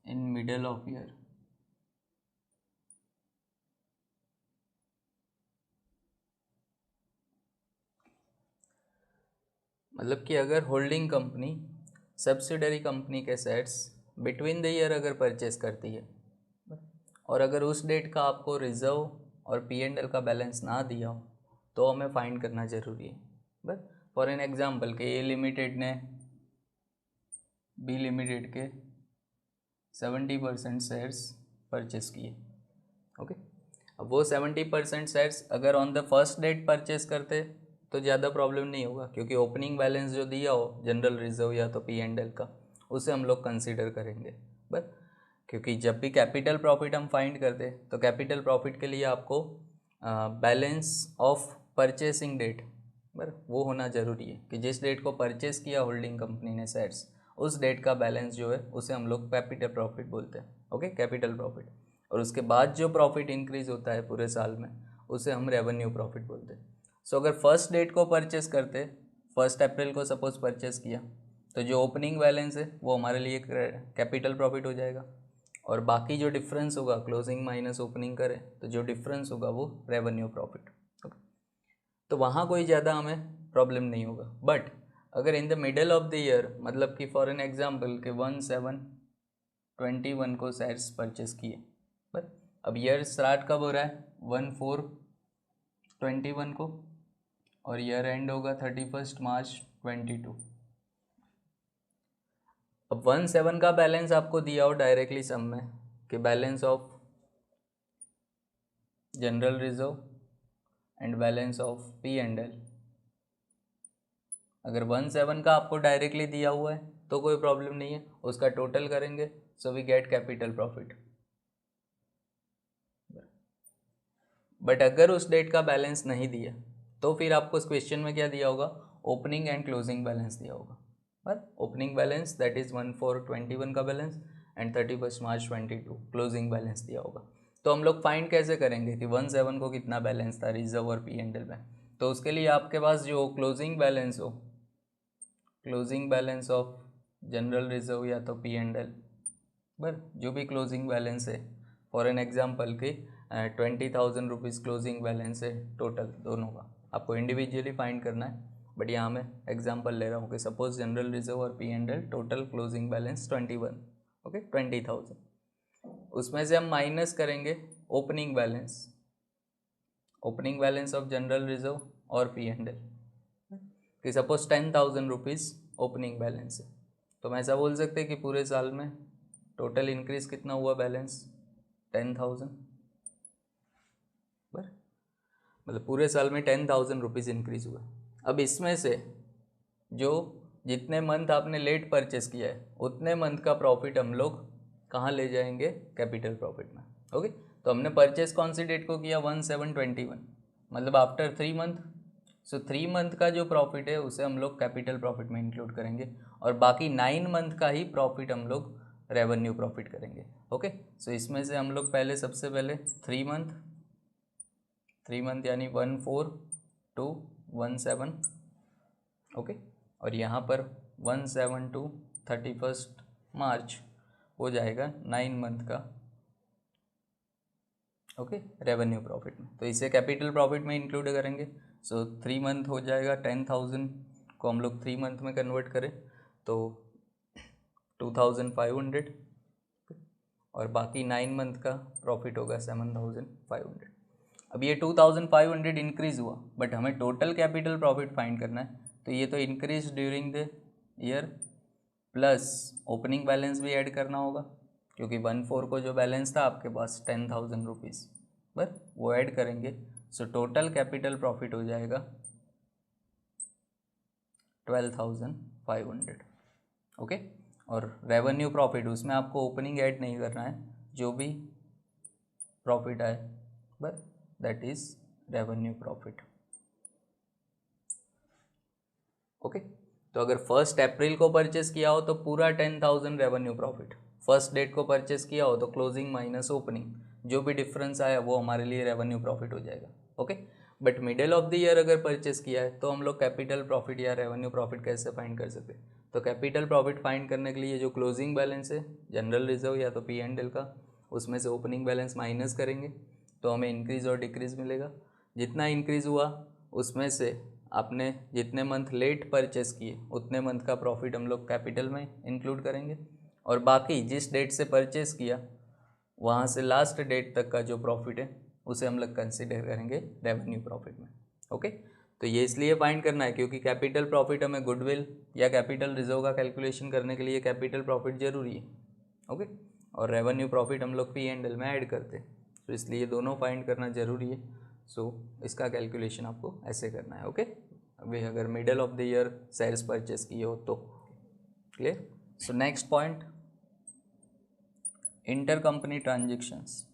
in middle of year. मतलब कि अगर होल्डिंग कंपनी सब्सिडरी कंपनी के शेयर्स बिटवीन द ईयर अगर परचेस करती है और अगर उस डेट का आपको रिजर्व और P&L का बैलेंस ना दिया हो तो हमें फाइंड करना ज़रूरी है। बस फॉर एन एग्जांपल के ए लिमिटेड ने बी लिमिटेड के 70% शेयर्स परचेस किए। ओके, अब वो 70% शेयर्स अगर on the first date purchase करते तो ज़्यादा प्रॉब्लम नहीं होगा, क्योंकि ओपनिंग बैलेंस जो दिया हो जनरल रिजर्व या तो P&L का, उसे हम लोग कंसीडर करेंगे। बस क्योंकि जब भी कैपिटल प्रॉफिट हम फाइंड करते हैं तो कैपिटल प्रॉफिट के लिए आपको बैलेंस ऑफ परचेसिंग डेट बस वो होना ज़रूरी है कि जिस डेट को परचेस किया होल्डिंग कंपनी ने शेयर्स, उस डेट का बैलेंस जो है उसे हम लोग कैपिटल प्रॉफिट बोलते हैं। ओके, कैपिटल प्रॉफिट, और उसके बाद जो प्रॉफिट इंक्रीज होता है पूरे साल में उसे हम रेवेन्यू प्रॉफिट बोलते हैं। सो अगर फर्स्ट डेट को परचेस करते, 1 अप्रैल को सपोज परचेस किया, तो जो ओपनिंग बैलेंस है वो हमारे लिए कैपिटल प्रॉफिट हो जाएगा, और बाकी जो डिफरेंस होगा क्लोजिंग माइनस ओपनिंग करें तो जो डिफरेंस होगा वो रेवेन्यू प्रॉफिट। ओके, तो वहाँ कोई ज़्यादा हमें प्रॉब्लम नहीं होगा। बट अगर in the middle of the year, मतलब कि फॉर एन एग्जांपल के 1/7/21 को शेयर्स परचेस किए, बट अब ईयर स्टार्ट कब हो रहा है 1/4/21 को और ईयर एंड होगा 31 मार्च 22। अब 1/7 का बैलेंस आपको दिया हो डायरेक्टली सम में कि balance of general reserve and balance of P&L। अगर 1/7 का आपको डायरेक्टली दिया हुआ है तो कोई प्रॉब्लम नहीं है, उसका टोटल करेंगे, so we get capital profit. But अगर उस डेट का बैलेंस नहीं दिया तो फिर आपको इस क्वेश्चन में क्या दिया होगा, ओपनिंग एंड क्लोजिंग बैलेंस दिया होगा। But opening balance that is 1/4/21 का balance and 31 March 22 closing balance दिया होगा। तो हम लोग फाइंड कैसे करेंगे कि 1/7 को कितना बैलेंस था रिजर्व और P&L में, तो उसके लिए आपके पास जो क्लोजिंग बैलेंस हो, closing balance of general reserve या तो P&L, बस जो भी क्लोजिंग बैलेंस है, फॉर एन एग्जांपल के 20,000 रुपीज़ क्लोजिंग बैलेंस है टोटल दोनों का, आपको इंडिविजुअली फाइंड करना है, बट यहाँ मैं एग्जांपल ले रहा हूँ कि सपोज जनरल रिजर्व और P&L total closing balance 21, okay 20,000, उसमें से हम माइनस करेंगे opening balance of general reserve और P&L कि सपोज 10,000 रुपीज़ ओपनिंग बैलेंस है, तो हम ऐसा बोल सकते हैं कि पूरे साल में टोटल इंक्रीज कितना हुआ बैलेंस 10,000, बस मतलब पूरे साल में 10,000 रुपीज़ इंक्रीज हुआ। अब इसमें से जो जितने मंथ आपने लेट परचेस किया है उतने मंथ का प्रॉफिट हम लोग कहाँ ले जाएंगे, कैपिटल प्रॉफिट में। ओके, तो हमने परचेस कौन सी डेट को किया 1/7/21, मतलब आफ्टर 3 मंथ, सो 3 मंथ का जो प्रॉफिट है उसे हम लोग कैपिटल प्रॉफिट में इंक्लूड करेंगे और बाकी 9 मंथ का ही प्रॉफिट हम लोग रेवेन्यू प्रॉफिट करेंगे। ओके, सो इसमें से हम लोग पहले सबसे पहले 3 मंथ यानी 1/4 to 1/7, ओके, और यहाँ पर 1/7 to 31 मार्च हो जाएगा 9 मंथ का, ओके, रेवेन्यू प्रॉफिट में। तो इसे कैपिटल प्रॉफिट में इंक्लूड करेंगे। सो 3 मंथ हो जाएगा 10,000 को हम लोग 3 मंथ में कन्वर्ट करें तो 2,500, और बाकी 9 मंथ का प्रॉफिट होगा 7,500। अब ये 2,500 इंक्रीज हुआ, बट हमें टोटल कैपिटल प्रॉफिट फाइंड करना है, तो ये तो increase during the year plus opening balance भी ऐड करना होगा, क्योंकि 1/4 को जो बैलेंस था आपके पास 10,000 रुपीज़, बस वो ऐड करेंगे। सो टोटल कैपिटल प्रॉफिट हो जाएगा 12,500, ओके। और रेवेन्यू प्रॉफिट, उसमें आपको ओपनिंग ऐड नहीं करना है, जो भी प्रॉफिट आए बस that is revenue profit, okay. तो अगर 1 अप्रैल को परचेस किया हो तो पूरा 10,000 रेवेन्यू प्रॉफिट, 1 डेट को परचेस किया हो तो क्लोजिंग माइनस ओपनिंग, जो भी डिफरेंस आया वो हमारे लिए रेवेन्यू प्रॉफिट हो जाएगा, okay. But middle of the year अगर परचेस किया है तो हम लोग कैपिटल प्रॉफिट या रेवेन्यू प्रॉफिट कैसे फाइंड कर सकते हैं? तो कैपिटल प्रॉफिट फाइंड करने के लिए जो क्लोजिंग बैलेंस है जनरल रिजर्व या तो P&L का, उसमें से ओपनिंग बैलेंस माइनस करेंगे तो हमें इंक्रीज़ और डिक्रीज़ मिलेगा। जितना इंक्रीज़ हुआ उसमें से आपने जितने मंथ लेट परचेस किए उतने मंथ का प्रॉफिट हम लोग कैपिटल में इंक्लूड करेंगे, और बाकी जिस डेट से परचेस किया वहाँ से लास्ट डेट तक का जो प्रॉफिट है उसे हम लोग कंसिडर करेंगे रेवेन्यू प्रॉफिट में, ओके। तो ये इसलिए फाइंड करना है क्योंकि कैपिटल प्रॉफिट हमें गुडविल या कैपिटल रिजर्व का कैलकुलेशन करने के लिए कैपिटल प्रॉफिट जरूरी है, ओके। और रेवेन्यू प्रॉफिट हम लोग P&L में ऐड करते हैं, तो इसलिए दोनों फाइंड करना ज़रूरी है। सो इसका कैलकुलेशन आपको ऐसे करना है, ओके। अभी अगर middle of the year shares purchase किए हो तो clear. So next point, inter company transactions.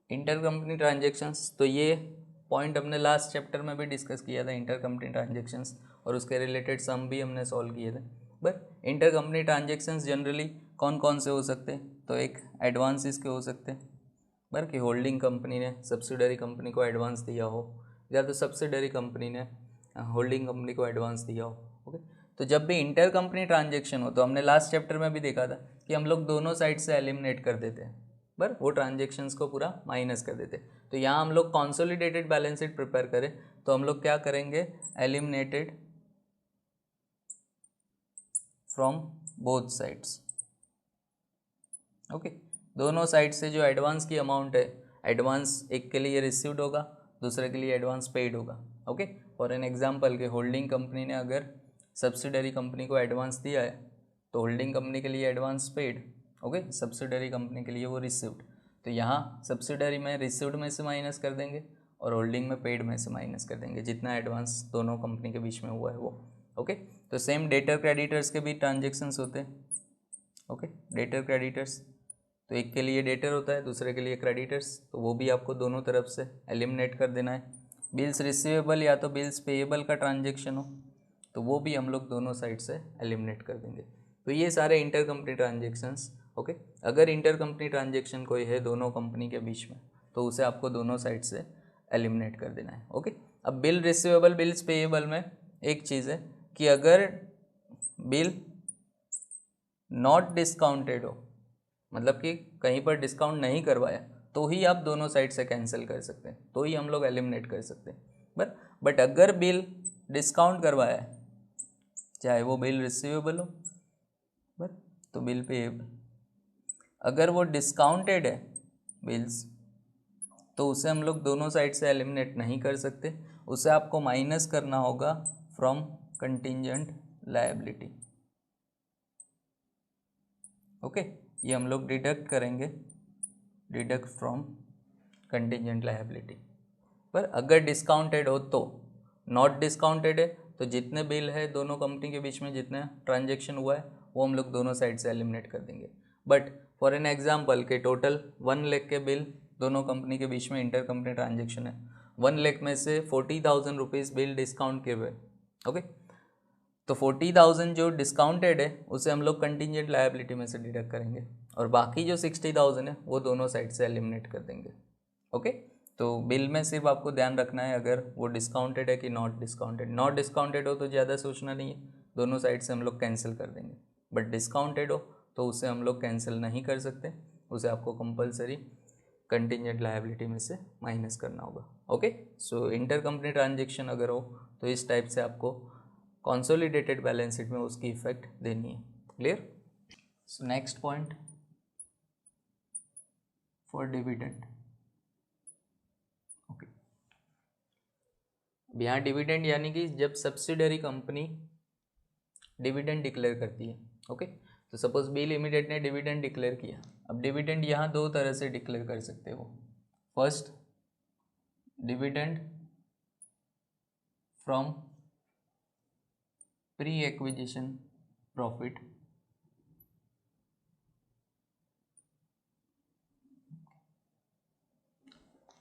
Inter company transactions, तो ये पॉइंट हमने लास्ट चैप्टर में भी डिस्कस किया था, इंटर कंपनी ट्रांजेक्शंस, और उसके रिलेटेड सम भी हमने सॉल्व किए थे। But inter company transactions generally कौन कौन से हो सकते हैं? तो एक एडवांसेस के हो सकते हैं, बट कि होल्डिंग कंपनी ने सब्सिडरी कंपनी को एडवांस दिया हो, या तो सब्सिडरी कंपनी ने होल्डिंग कंपनी को एडवांस दिया हो, ओके। तो जब भी इंटर कंपनी ट्रांजेक्शन हो तो हमने लास्ट चैप्टर में भी देखा था कि हम लोग दोनों साइड से एलिमिनेट कर देते हैं, पर वो ट्रांजेक्शन्स को पूरा माइनस कर देते। तो यहाँ हम लोग कॉन्सोलिडेटेड बैलेंस शीट प्रिपेयर करें तो हम लोग क्या करेंगे, eliminated from both sides, okay. दोनों साइड से जो एडवांस की अमाउंट है, एडवांस एक के लिए रिसीव्ड होगा, दूसरे के लिए एडवांस पेड होगा, ओके। फॉर एन एग्जांपल के होल्डिंग कंपनी ने अगर सब्सिडरी कंपनी को एडवांस दिया है तो होल्डिंग कंपनी के लिए advance paid, okay, subsidiary company के लिए वो रिसीव्ड। तो यहाँ सब्सिडरी में रिसीव्ड में से माइनस कर देंगे और होल्डिंग में पेड में से माइनस कर देंगे, जितना एडवांस दोनों कंपनी के बीच में हुआ है वो, ओके। तो सेम डेटर क्रेडिटर्स के भी ट्रांजेक्शन्स होते हैं, ओके। डेटर क्रेडिटर्स, तो एक के लिए डेटर होता है, दूसरे के लिए क्रेडिटर्स, तो वो भी आपको दोनों तरफ से एलिमिनेट कर देना है। बिल्स रिसीवेबल या तो बिल्स पेएबल का ट्रांजेक्शन हो तो वो भी हम लोग दोनों साइड से एलिमिनेट कर देंगे। तो ये सारे इंटर कंपनी ट्रांजेक्शन्स, ओके। अगर इंटर कंपनी ट्रांजेक्शन कोई है दोनों कंपनी के बीच में तो उसे आपको दोनों साइड से एलिमिनेट कर देना है, ओके। अब बिल रिसीवेबल बिल्स पेएबल में एक चीज़ है कि अगर बिल नॉट डिस्काउंटेड हो, मतलब कि कहीं पर डिस्काउंट नहीं करवाया, तो ही आप दोनों साइड से कैंसिल कर सकते हैं, तो ही हम लोग एलिमिनेट कर सकते हैं। बट अगर बिल डिस्काउंट करवाया है, चाहे वो बिल रिसीवेबल हो बट तो बिल पेएबल, अगर वो डिस्काउंटेड है बिल्स तो उसे हम लोग दोनों साइड से एलिमिनेट नहीं कर सकते, उसे आपको माइनस करना होगा फ्रॉम कंटिंजेंट लायबिलिटी, ओके। ये हम लोग डिडक्ट करेंगे, डिडक्ट फ्रॉम कंटिंजेंट लायबिलिटी। पर अगर डिस्काउंटेड हो तो, नॉट डिस्काउंटेड है तो जितने बिल है दोनों कंपनी के बीच में जितने ट्रांजेक्शन हुआ है वो हम लोग दोनों साइड से एलिमिनेट कर देंगे। बट फॉर एन एग्जांपल के टोटल 1 लाख के बिल दोनों कंपनी के बीच में इंटर कंपनी ट्रांजेक्शन है, 1 लाख में से 40,000 रुपीज़ बिल डिस्काउंट के हुए, ओके। तो 40,000 जो डिस्काउंटेड है उसे हम लोग कंटीजेंट लायबिलिटी में से डिडक्ट करेंगे और बाकी जो 60,000 है वो दोनों साइड से एलिमिनेट कर देंगे, ओके। तो बिल में सिर्फ आपको ध्यान रखना है अगर वो डिस्काउंटेड है कि नॉट डिस्काउंटेड। नॉट डिस्काउंटेड हो तो ज़्यादा सोचना नहीं है, दोनों साइड से हम लोग कैंसिल कर देंगे। बट डिस्काउंटेड हो तो उसे हम लोग कैंसिल नहीं कर सकते, उसे आपको कंपलसरी कंटीजेंट लायबिलिटी में से माइनस करना होगा, ओके। सो इंटर कंपनी ट्रांजेक्शन अगर हो तो इस टाइप से आपको कंसोलिडेटेड बैलेंस शीट में उसकी इफेक्ट देनी है, clear. So next point for dividend, okay. यहाँ डिविडेंड यानी कि जब सब्सिडरी कंपनी डिविडेंड डिक्लेयर करती है, ओके। तो सपोज बी लिमिटेड ने डिविडेंड डिक्लेयर किया। अब डिविडेंड यहाँ दो तरह से डिक्लेयर कर सकते हो। First, dividend from pre acquisition profit,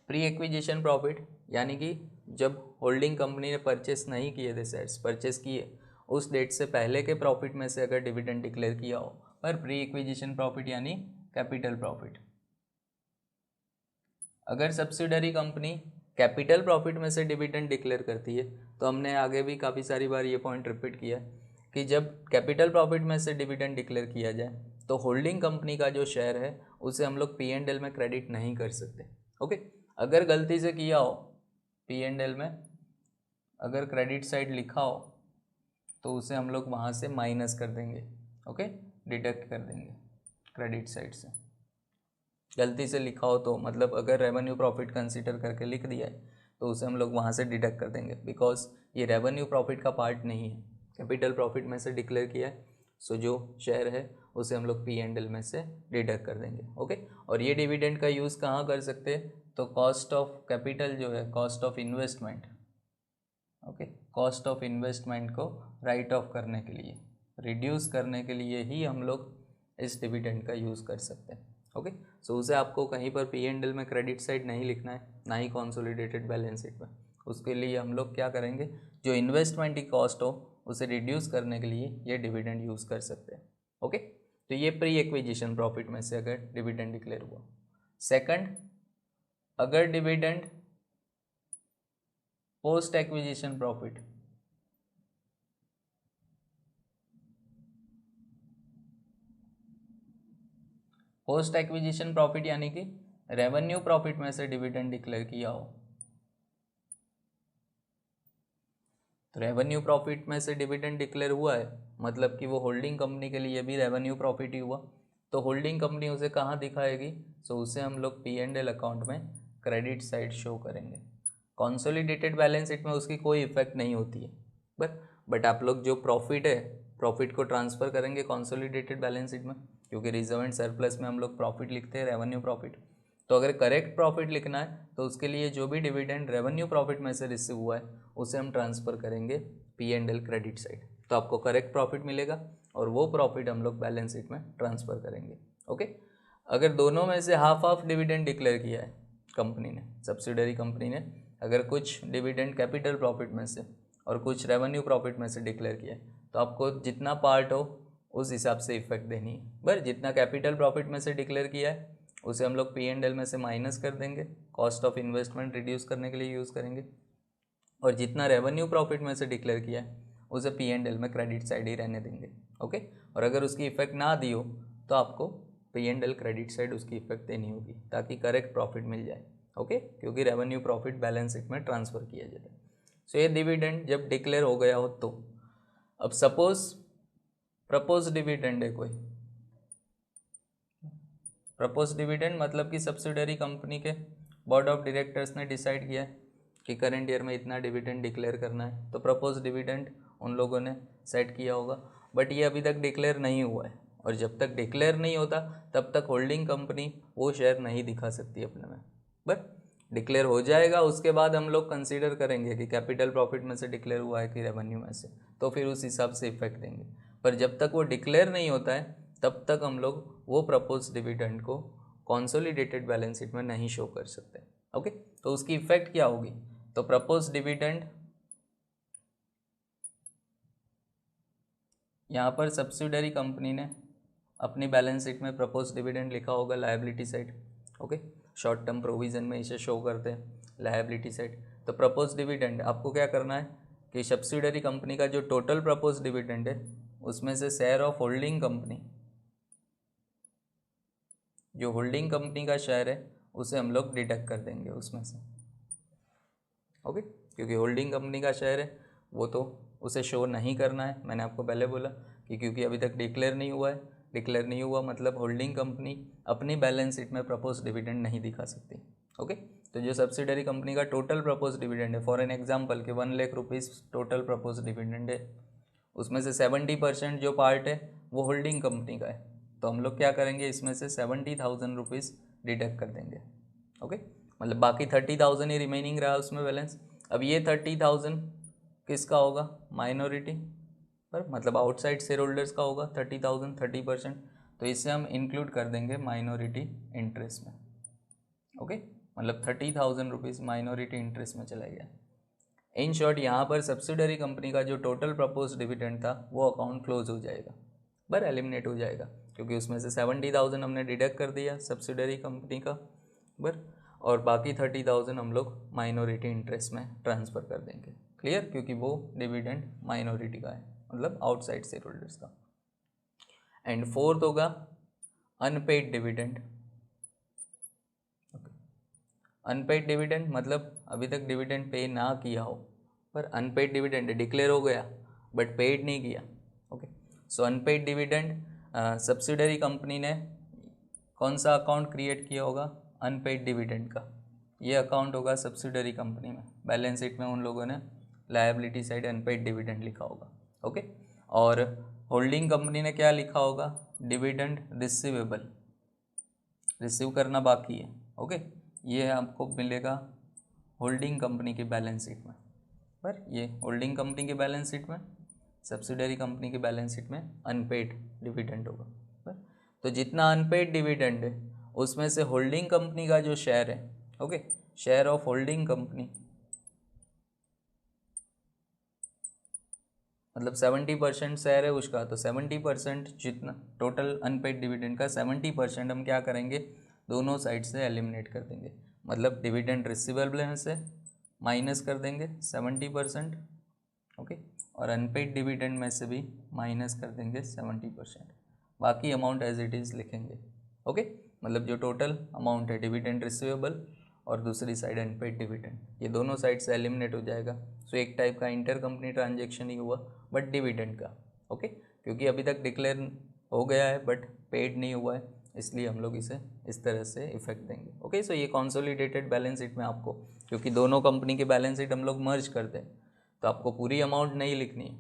pre acquisition profit यानी कि जब होल्डिंग कंपनी ने परचेस नहीं किए थे शेयर्स, परचेस किए उस डेट से पहले के प्रॉफिट में से अगर डिविडेंड डिक्लेयर किया हो, पर प्री एक्विजिशन प्रॉफिट यानी कैपिटल प्रॉफिट। अगर सब्सिडरी कंपनी कैपिटल प्रॉफिट में से डिविडेंड डिक्लेयर करती है तो हमने आगे भी काफ़ी सारी बार ये पॉइंट रिपीट किया कि जब कैपिटल प्रॉफिट में से डिविडेंड डिक्लेयर किया जाए तो होल्डिंग कंपनी का जो शेयर है उसे हम लोग P&L में क्रेडिट नहीं कर सकते, ओके। अगर गलती से किया हो P&L में, अगर क्रेडिट साइड लिखा हो तो उसे हम लोग वहाँ से माइनस कर देंगे, ओके, डिडक्ट कर देंगे क्रेडिट साइड से। गलती से लिखा हो तो मतलब अगर रेवेन्यू प्रॉफिट कंसीडर करके लिख दिया है तो उसे हम लोग वहाँ से डिडक्ट कर देंगे, बिकॉज ये रेवेन्यू प्रॉफिट का पार्ट नहीं है, कैपिटल प्रॉफिट में से डिक्लेयर किया है। सो जो शेयर है उसे हम लोग P&L में से डिडक्ट कर देंगे, ओके। और ये डिविडेंड का यूज़ कहाँ कर सकते हैं, तो कॉस्ट ऑफ कैपिटल जो है, cost of investment, okay, cost of investment को राइट ऑफ करने के लिए, रिड्यूस करने के लिए ही हम लोग इस डिविडेंड का यूज़ कर सकते हैं, ओके। सो उसे आपको कहीं पर P&L में क्रेडिट साइड नहीं लिखना है, ना ही कंसोलिडेटेड बैलेंस शीट में। उसके लिए हम लोग क्या करेंगे, जो इन्वेस्टमेंट की कॉस्ट हो उसे रिड्यूस करने के लिए ये डिविडेंड यूज़ कर सकते हैं, ओके। तो ये प्री एक्विजिशन प्रॉफिट में से अगर डिविडेंड डिक्लेयर हुआ। सेकंड, अगर dividend post acquisition profit, post acquisition profit यानी कि रेवेन्यू प्रॉफिट में से डिविडेंड डिक्लेयर किया हो, तो रेवेन्यू प्रॉफिट में से डिविडेंड डिक्लेयर हुआ है मतलब कि वो होल्डिंग कंपनी के लिए भी रेवेन्यू प्रॉफिट ही हुआ। तो होल्डिंग कंपनी उसे कहाँ दिखाएगी, सो उसे हम लोग P&L अकाउंट में क्रेडिट साइड शो करेंगे। कंसोलिडेटेड बैलेंस शीट में उसकी कोई इफेक्ट नहीं होती है, बट आप लोग जो प्रॉफिट है, प्रॉफिट को ट्रांसफ़र करेंगे कंसोलिडेटेड बैलेंस शीट में, क्योंकि रिजर्व एंड सरप्लस में हम लोग प्रॉफिट लिखते हैं, रेवेन्यू प्रॉफिट। तो अगर करेक्ट प्रॉफिट लिखना है तो उसके लिए जो भी डिविडेंड रेवेन्यू प्रॉफिट में से रिसीव हुआ है उसे हम ट्रांसफ़र करेंगे P&L क्रेडिट साइड, तो आपको करेक्ट प्रॉफिट मिलेगा और वो प्रॉफिट हम लोग बैलेंस शीट में ट्रांसफ़र करेंगे, ओके। अगर दोनों में से हाफ हाफ डिविडेंड डिक्लेयर किया है कंपनी ने, सब्सिडरी कंपनी ने, अगर कुछ डिविडेंड कैपिटल प्रॉफिट में से और कुछ रेवेन्यू प्रॉफिट में से डिक्लेयर किया है तो आपको जितना पार्ट हो उस हिसाब से इफेक्ट देनी है। बस जितना कैपिटल प्रॉफिट में से डिक्लेयर किया है उसे हम लोग P&L में से माइनस कर देंगे, कॉस्ट ऑफ इन्वेस्टमेंट रिड्यूस करने के लिए यूज़ करेंगे, और जितना रेवेन्यू प्रॉफिट में से डिक्लेयर किया है उसे P&L में क्रेडिट साइड ही रहने देंगे, ओके। और अगर उसकी इफेक्ट ना दी हो तो आपको P&L क्रेडिट साइड उसकी इफेक्ट देनी होगी ताकि करेक्ट प्रॉफिट मिल जाए, ओके, क्योंकि रेवेन्यू प्रॉफिट बैलेंस शीट में ट्रांसफ़र किया जाता है। सो ये डिविडेंड जब डिक्लेयर हो गया हो तो अब सपोज प्रपोज डिविडेंड है कोई, प्रपोज डिविडेंड मतलब कि सब्सिडरी कंपनी के बोर्ड ऑफ डायरेक्टर्स ने डिसाइड किया है कि करंट ईयर में इतना डिविडेंड डिक्लेयर करना है, तो प्रपोज डिविडेंड उन लोगों ने सेट किया होगा, बट ये अभी तक डिक्लेयर नहीं हुआ है। और जब तक डिक्लेयर नहीं होता तब तक होल्डिंग कंपनी वो शेयर नहीं दिखा सकती अपने में, बट डिक्लेयर हो जाएगा उसके बाद हम लोग कंसीडर करेंगे कि कैपिटल प्रॉफिट में से डिक्लेयर हुआ है कि रेवेन्यू में से, तो फिर उस हिसाब से इफेक्ट देंगे। पर जब तक वो डिक्लेयर नहीं होता है तब तक हम लोग वो प्रपोज डिविडेंड को कंसोलिडेटेड बैलेंस शीट में नहीं शो कर सकते, ओके। तो उसकी इफेक्ट क्या होगी, तो प्रपोज डिविडेंड यहाँ पर सब्सिडरी कंपनी ने अपनी बैलेंस शीट में प्रपोज डिविडेंड लिखा होगा liability side. Okay, short term provision में इसे शो करते हैं लायबिलिटी साइड। तो प्रपोज डिविडेंड आपको क्या करना है कि सब्सिडरी कंपनी का जो टोटल प्रपोज डिविडेंड है उसमें से शेयर ऑफ होल्डिंग कंपनी, जो होल्डिंग कंपनी का शेयर है उसे हम लोग डिडक्ट कर देंगे उसमें से। ओके, क्योंकि होल्डिंग कंपनी का शेयर है वो तो उसे शो नहीं करना है, मैंने आपको पहले बोला कि क्योंकि अभी तक डिक्लेयर नहीं हुआ है। डिक्लेयर नहीं हुआ मतलब होल्डिंग कंपनी अपनी बैलेंस शीट में प्रपोज डिविडेंड नहीं दिखा सकती। ओके, तो जो सब्सिडरी कंपनी का टोटल प्रपोज डिविडेंड है, फॉर एन एग्जाम्पल के 1 lakh rupees total propose dividend है, उसमें से 70% जो पार्ट है वो होल्डिंग कंपनी का है, तो हम लोग क्या करेंगे इसमें से 70,000 रुपीज़ डिडक्ट कर देंगे। ओके, मतलब बाकी 30,000 ही रिमेनिंग रहा उसमें बैलेंस। अब ये 30,000 किसका होगा, माइनॉरिटी पर, मतलब आउटसाइड शेयर होल्डर्स का होगा 30,000, 30%, तो इसे हम इंक्लूड कर देंगे माइनॉरिटी इंटरेस्ट में। ओके, मतलब 30,000 रुपीज़ माइनॉरिटी इंटरेस्ट में चला गया। इन शॉर्ट यहाँ पर सब्सिडरी कंपनी का जो टोटल प्रपोज डिविडेंड था वो अकाउंट क्लोज हो जाएगा, पर एलिमिनेट हो जाएगा, क्योंकि उसमें से 70,000 हमने डिडक्ट कर दिया सब्सिडरी कंपनी का बर, और बाकी 30,000 हम लोग माइनॉरिटी इंटरेस्ट में ट्रांसफ़र कर देंगे। क्लियर, क्योंकि वो डिविडेंड माइनॉरिटी का है, मतलब आउटसाइड शेयर होल्डर्स का। एंड फोर्थ होगा अनपेड डिविडेंड। अनपेड डिविडेंड मतलब अभी तक डिविडेंड पे ना किया हो, पर अनपेड डिविडेंड डिक्लेयर हो गया बट पेड नहीं किया। ओके, सो अनपेड डिविडेंड सब्सिडरी कंपनी ने कौन सा अकाउंट क्रिएट किया होगा, अनपेड डिविडेंड का। ये अकाउंट होगा सब्सिडरी कंपनी में, बैलेंस शीट में उन लोगों ने लायबिलिटी साइड अनपेड डिविडेंड लिखा होगा। ओके, और होल्डिंग कंपनी ने क्या लिखा होगा, डिविडेंड रिसीवेबल, रिसीव करना बाकी है। ओके, ये आपको मिलेगा होल्डिंग कंपनी की बैलेंस शीट में, पर ये होल्डिंग कंपनी की बैलेंस शीट में, सब्सिडरी कंपनी की बैलेंस शीट में अनपेड डिविडेंड होगा। पर तो जितना अनपेड डिविडेंड है उसमें से होल्डिंग कंपनी का जो शेयर है, okay, share of holding company, मतलब 70% शेयर है उसका, तो 70% जितना टोटल अनपेड डिविडेंड का 70% हम क्या करेंगे, दोनों साइड से एलिमिनेट कर देंगे, मतलब डिविडेंड रिसीवेबल में से माइनस कर देंगे 70%, ओके, और अनपेड डिविडेंड में से भी माइनस कर देंगे 70%, बाकी अमाउंट एज इट इज़ लिखेंगे। ओके, मतलब जो टोटल अमाउंट है डिविडेंड रिसीवेबल और दूसरी साइड अनपेड डिविडेंड, ये दोनों साइड से एलिमिनेट हो जाएगा। सो एक टाइप का इंटर कंपनी ट्रांजेक्शन ही हुआ बट डिविडेंड का। ओके, क्योंकि अभी तक डिक्लेयर हो गया है बट पेड नहीं हुआ है, इसलिए हम लोग इसे इस तरह से इफेक्ट देंगे। ओके, सो ये कंसोलिडेटेड बैलेंस शीट में आपको, क्योंकि दोनों कंपनी की बैलेंस शीट हम लोग मर्ज करते हैं, तो आपको पूरी अमाउंट नहीं लिखनी है,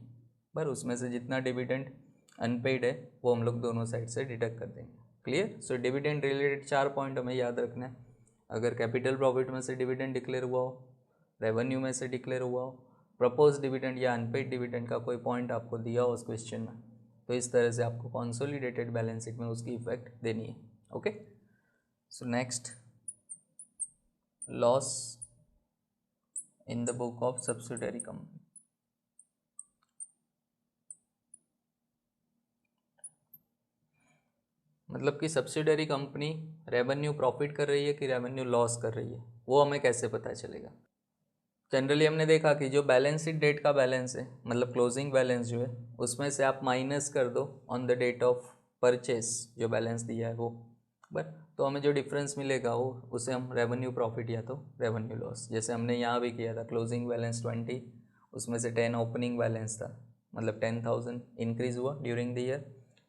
पर उसमें से जितना डिविडेंड अनपेड है वो हम लोग दोनों साइड से डिडक्ट कर देंगे। Clear, so dividend related 4 point हमें याद रखना है। अगर कैपिटल प्रॉफिट में से डिविडेंड डिक्लेयर हुआ हो, रेवेन्यू में से डिक्लेयर हुआ हो, प्रपोज डिविडेंड या अनपेड डिविडेंड का कोई पॉइंट आपको दिया हो उस क्वेश्चन में, तो इस तरह से आपको कंसोलिडेटेड बैलेंस शीट में उसकी इफेक्ट देनी है। Okay, so next, loss in the book of subsidiary company. मतलब कि सब्सिडरी कंपनी रेवेन्यू प्रॉफिट कर रही है कि रेवेन्यू लॉस कर रही है, वो हमें कैसे पता चलेगा। जनरली हमने देखा कि जो बैलेंस शीट डेट का बैलेंस है, मतलब क्लोजिंग बैलेंस जो है, उसमें से आप माइनस कर दो on the date of purchase जो बैलेंस दिया है वो, बट तो हमें जो डिफरेंस मिलेगा वो उसे हम रेवेन्यू प्रॉफिट या तो रेवेन्यू लॉस, जैसे हमने यहाँ भी किया था, क्लोजिंग बैलेंस 20, उसमें से 10 ओपनिंग बैलेंस था, मतलब 10,000 इंक्रीज हुआ ड्यूरिंग द ईयर,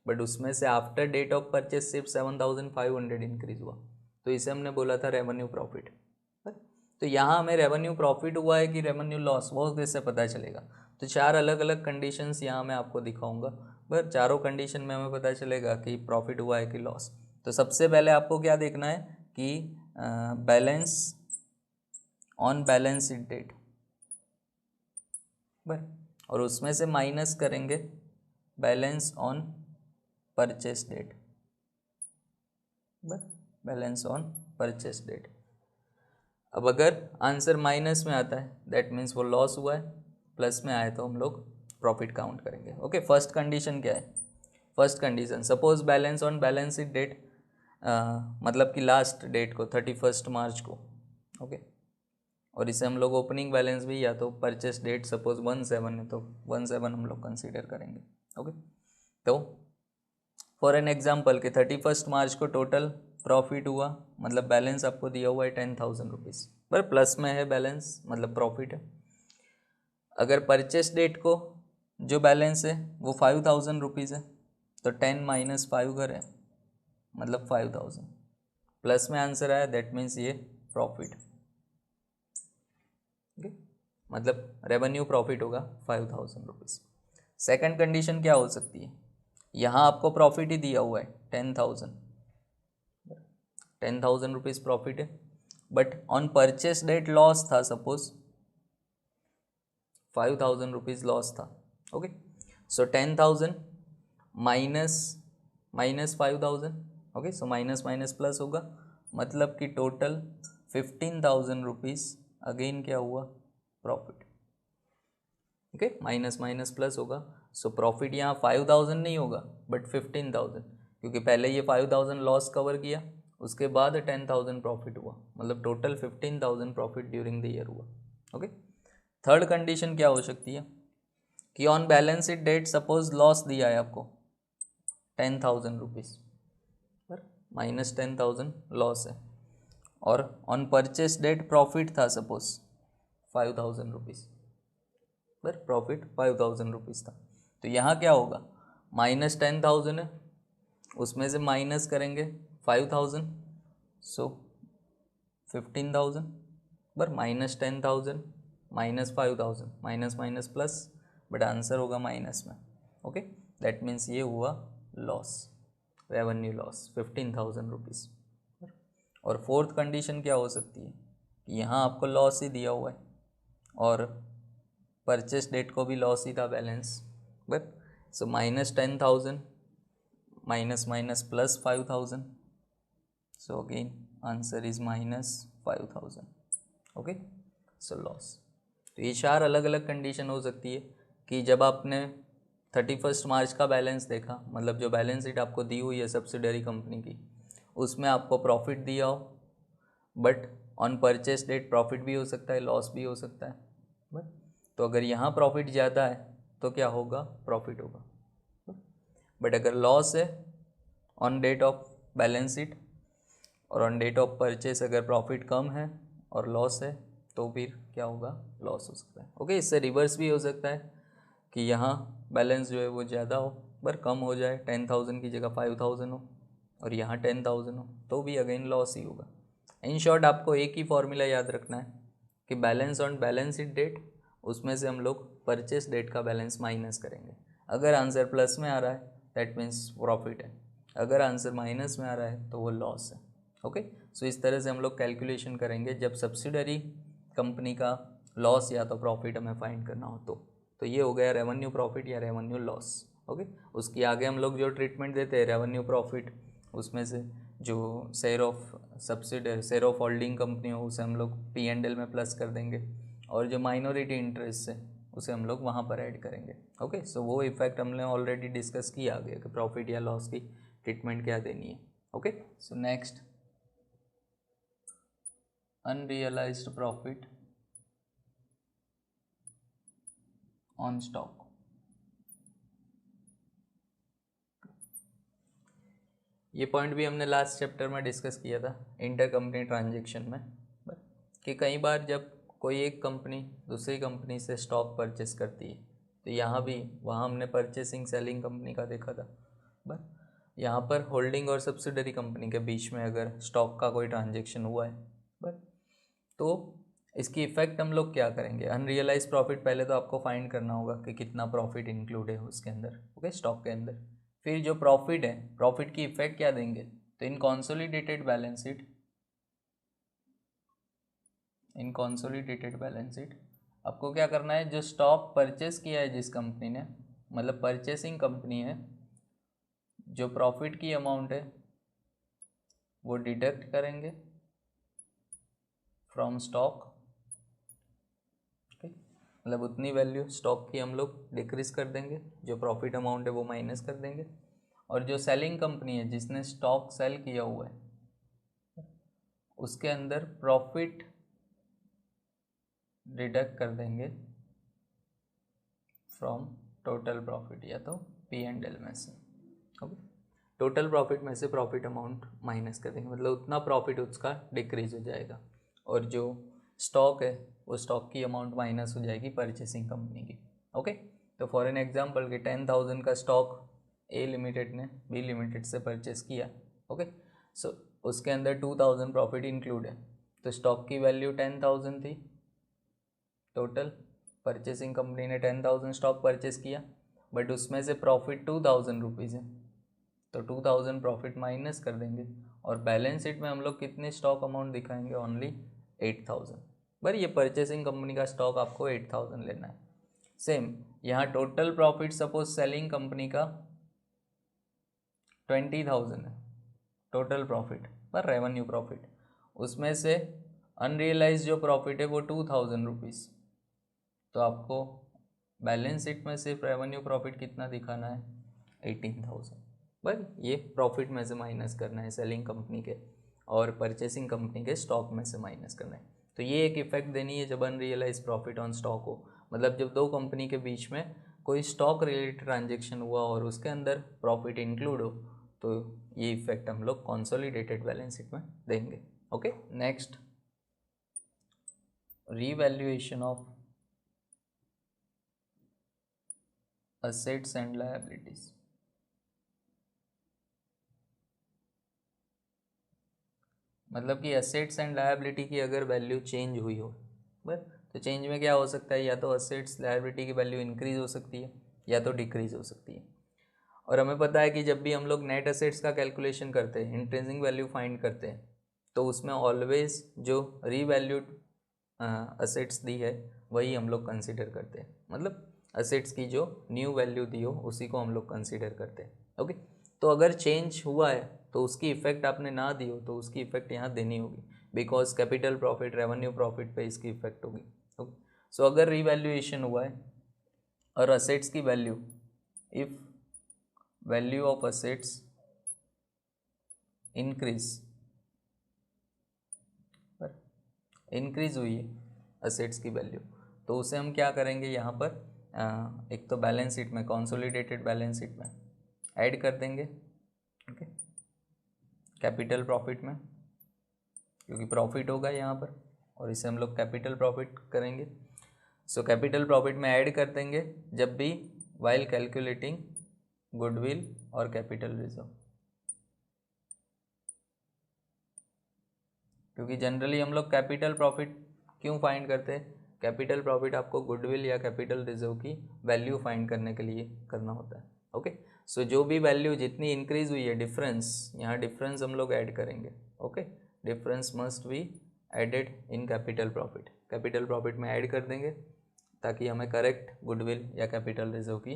बट उसमें से आफ्टर डेट ऑफ परचेस सिर्फ 7,500 इंक्रीज हुआ, तो इसे हमने बोला था रेवेन्यू प्रॉफिट। तो यहाँ हमें रेवेन्यू प्रॉफिट हुआ है कि रेवेन्यू लॉस, वो कैसे पता चलेगा। तो 4 अलग अलग कंडीशंस यहाँ मैं आपको दिखाऊंगा, पर चारों कंडीशन में हमें पता चलेगा कि प्रॉफिट हुआ है कि लॉस। तो सबसे पहले आपको क्या देखना है कि balance on balance sheet date, बस, और उसमें से माइनस करेंगे बैलेंस ऑन परचेस डेट, बस, बैलेंस ऑन परचेस डेट। अब अगर आंसर माइनस में आता है दैट मीन्स वो लॉस हुआ है, प्लस में आए तो हम लोग प्रॉफिट काउंट करेंगे। ओके, फर्स्ट कंडीशन क्या है? First condition, suppose balance on balance sheet date, मतलब कि लास्ट डेट को 31 मार्च को। ओके, और इसे हम लोग ओपनिंग बैलेंस भी, या तो परचेस डेट सपोज 17 है तो 17 हम लोग कंसीडर करेंगे। ओके, तो फॉर एन एग्जाम्पल के 31 मार्च को टोटल प्रॉफिट हुआ, मतलब बैलेंस आपको दिया हुआ है 10,000 रुपीज़, पर प्लस में है बैलेंस, मतलब प्रॉफिट है। अगर परचेस डेट को जो बैलेंस है वो 5,000 रुपीज़ है, तो 10 माइनस 5 करें, मतलब 5,000, प्लस में आंसर आया दैट मीन्स ये प्रॉफिट। ओके, मतलब रेवेन्यू प्रॉफिट होगा 5,000 रुपीज़। सेकेंड कंडीशन क्या हो सकती है? यहाँ आपको प्रॉफिट ही दिया हुआ है 10,000 रुपीज़ प्रॉफिट है, but on purchase date loss था, सपोज 5,000 रुपीज़ लॉस था। Okay, so 10,000 minus 5,000। Okay, so minus minus plus होगा, मतलब कि टोटल 15,000 रुपीज़ अगेन क्या हुआ? Profit. Okay, minus minus plus होगा, सो प्रॉफिट यहाँ 5,000 नहीं होगा बट 15,000, क्योंकि पहले ये 5,000 लॉस कवर किया, उसके बाद 10,000 प्रॉफिट हुआ, मतलब total 15,000 profit during the year हुआ। ओके, थर्ड कंडीशन क्या हो सकती है कि on balance sheet date suppose loss दिया है आपको 10,000 रुपीज़ पर, माइनस 10,000 लॉस है, और ऑन परचेस डेट प्रॉफिट था सपोज 5,000 रुपीज़ पर, प्रॉफिट 5,000 रुपीज़ था। तो यहाँ क्या होगा? माइनस 10,000 है, उसमें से माइनस करेंगे 5,000, सो 15,000, पर minus 10,000 minus 5,000, minus minus plus, but answer होगा माइनस में। ओके, दैट मीन्स ये हुआ लॉस, रेवेन्यू लॉस 15,000 रुपीज़। और फोर्थ कंडीशन क्या हो सकती है कि यहाँ आपको लॉस ही दिया हुआ है और परचेस डेट को भी लॉस ही था balance, but so minus 10,000 minus minus plus 5,000, so again answer is minus 5,000। Okay, so loss. तो ये चार अलग अलग कंडीशन हो सकती है कि जब आपने 31 मार्च का बैलेंस देखा, मतलब जो बैलेंस शीट आपको दी हुई है सब्सिडरी कंपनी की, उसमें आपको प्रॉफिट दिया हो, but on purchase date profit भी हो सकता है, लॉस भी हो सकता है, बट तो अगर यहाँ प्रॉफिट ज़्यादा है तो क्या होगा? प्रॉफिट होगा। बट अगर लॉस है on date of balance sheet और ऑन डेट ऑफ परचेस अगर प्रॉफिट कम है और लॉस है, तो फिर क्या होगा? लॉस हो सकता है। ओके, इससे रिवर्स भी हो सकता है कि यहाँ बैलेंस जो है वो ज़्यादा हो पर कम हो जाए, 10,000 की जगह 5,000 हो, और यहाँ 10,000 हो, तो भी अगेन लॉस ही होगा। इन शॉर्ट आपको एक ही फॉर्मूला याद रखना है कि balance on balance sheet date, उसमें से हम लोग परचेस डेट का बैलेंस माइनस करेंगे। अगर आंसर प्लस में आ रहा है दैट मीन्स प्रॉफिट है, अगर आंसर माइनस में आ रहा है तो वो लॉस है। ओके, सो इस तरह से हम लोग कैलकुलेशन करेंगे जब सब्सिडरी कंपनी का लॉस या तो प्रॉफिट हमें फाइंड करना हो तो ये हो गया रेवेन्यू प्रॉफिट या रेवेन्यू लॉस। ओके, उसकी आगे हम लोग जो ट्रीटमेंट देते हैं रेवेन्यू प्रॉफिट, उसमें से जो share of subsidiary, share of holding company हो, उसे हम लोग P&L में प्लस कर देंगे, और जो माइनॉरिटी इंटरेस्ट है उसे हम लोग वहाँ पर ऐड करेंगे। ओके, सो वो इफेक्ट हमने ऑलरेडी डिस्कस किया आगे कि प्रॉफिट या लॉस की ट्रीटमेंट क्या देनी है। Okay, so next, unrealised profit on stock. ये पॉइंट भी हमने लास्ट चैप्टर में डिस्कस किया था इंटर कंपनी ट्रांजेक्शन में, कि कई बार जब कोई एक कंपनी दूसरी कंपनी से स्टॉक परचेस करती है, तो यहाँ भी वहाँ हमने परचेसिंग सेलिंग कंपनी का देखा था, बट यहाँ पर होल्डिंग और सब्सिडरी कंपनी के बीच में अगर स्टॉक का कोई ट्रांजेक्शन हुआ है, बट तो इसकी इफ़ेक्ट हम लोग क्या करेंगे? अनरियलाइज प्रॉफिट पहले तो आपको फाइंड करना होगा कि कितना प्रॉफिट इंक्लूड है उसके अंदर, ओके, स्टॉक के अंदर। फिर जो प्रॉफिट है, प्रॉफिट की इफेक्ट क्या देंगे? तो इन कॉन्सोलिडेटेड बैलेंस शीट, इन कॉन्सोलिडेटेड बैलेंस शीट आपको क्या करना है? जो स्टॉक परचेस किया है जिस कंपनी ने, मतलब परचेसिंग कंपनी है, जो प्रॉफिट की अमाउंट है वो डिडक्ट करेंगे फ्रॉम स्टॉक, मतलब उतनी वैल्यू स्टॉक की हम लोग डिक्रीज कर देंगे, जो प्रॉफिट अमाउंट है वो माइनस कर देंगे, और जो सेलिंग कंपनी है जिसने स्टॉक सेल किया हुआ है उसके अंदर प्रॉफिट डिडक्ट कर देंगे फ्रॉम टोटल प्रॉफिट, या तो P&L में से। ओके, टोटल प्रॉफिट में से प्रॉफिट अमाउंट माइनस कर देंगे, मतलब उतना प्रॉफिट उसका डिक्रीज हो जाएगा, और जो स्टॉक है वो स्टॉक की अमाउंट माइनस हो जाएगी परचेसिंग कंपनी की। ओके, तो फॉर एन एग्जांपल कि 10,000 का स्टॉक ए लिमिटेड ने बी लिमिटेड से परचेस किया। ओके, सो उसके अंदर 2,000 प्रॉफिट इंक्लूड है, तो स्टॉक की वैल्यू 10,000 थी टोटल, परचेसिंग कंपनी ने 10,000 स्टॉक परचेस किया, बट उसमें से प्रॉफिट 2,000 रुपीज़ है, तो 2,000 प्रॉफिट माइनस कर देंगे, और बैलेंस शीट में हम लोग कितने स्टॉक अमाउंट दिखाएंगे, ओनली 8,000। पर ये परचेसिंग कंपनी का स्टॉक आपको 8,000 लेना है। सेम यहाँ total profit suppose selling company का 20,000 है टोटल प्रॉफिट, पर रेवेन्यू प्रॉफिट, उसमें से अनरियलाइज जो प्रॉफिट है वो 2,000 रुपीज़, तो आपको बैलेंस शीट में सिर्फ रेवेन्यू प्रॉफिट कितना दिखाना है, 18,000। बस ये प्रॉफिट में से माइनस करना है सेलिंग कंपनी के, और परचेसिंग कंपनी के स्टॉक में से माइनस करना है। तो ये एक इफेक्ट देनी है जब अनरियलाइज प्रॉफिट ऑन स्टॉक हो, मतलब जब दो कंपनी के बीच में कोई स्टॉक रिलेटेड ट्रांजेक्शन हुआ और उसके अंदर प्रॉफिट इंक्लूड हो, तो ये इफेक्ट हम लोग कंसोलिडेटेड बैलेंस शीट में देंगे। Okay, next revaluation of assets and liabilities. मतलब कि असेट्स एंड लायबिलिटी की अगर वैल्यू चेंज हुई हो, बस तो चेंज में क्या हो सकता है, या तो असेट्स लायबिलिटी की वैल्यू इंक्रीज हो सकती है या तो डिक्रीज हो सकती है। और हमें पता है कि जब भी हम लोग नेट असेट्स का कैलकुलेशन करते हैं, इंट्रिंसिक वैल्यू फाइंड करते हैं, तो उसमें ऑलवेज जो रीवैल्यूड असेट्स दी है वही हम लोग कंसिडर करते हैं, मतलब असेट्स की जो न्यू वैल्यू दी हो उसी को हम लोग कंसिडर करते हैं। ओके, तो अगर चेंज हुआ है तो उसकी इफेक्ट आपने ना दी हो तो उसकी इफेक्ट यहाँ देनी होगी, because capital profit revenue profit पे इसकी इफेक्ट होगी। ओके, सो अगर रीवैल्यूएशन हुआ है और असेट्स की value, if value of assets increase हुई है असेट्स की वैल्यू, तो उसे हम क्या करेंगे यहाँ पर, एक तो बैलेंस शीट में, कंसोलिडेटेड बैलेंस शीट में ऐड कर देंगे। ओके, कैपिटल प्रॉफिट में, क्योंकि प्रॉफिट होगा यहाँ पर, और इसे हम लोग कैपिटल प्रॉफिट करेंगे। सो कैपिटल प्रॉफिट में ऐड कर देंगे जब भी वाइल कैलकुलेटिंग गुडविल और कैपिटल रिजर्व, क्योंकि जनरली हम लोग कैपिटल प्रॉफिट क्यों फाइंड करते हैं, कैपिटल प्रॉफिट आपको गुडविल या कैपिटल रिजर्व की वैल्यू फाइंड करने के लिए करना होता है। ओके, सो जो भी वैल्यू जितनी इंक्रीज हुई है, डिफरेंस, यहाँ डिफरेंस हम लोग ऐड करेंगे। Okay, difference must be added in capital profit, capital profit में ऐड कर देंगे ताकि हमें करेक्ट गुडविल या कैपिटल रिजर्व की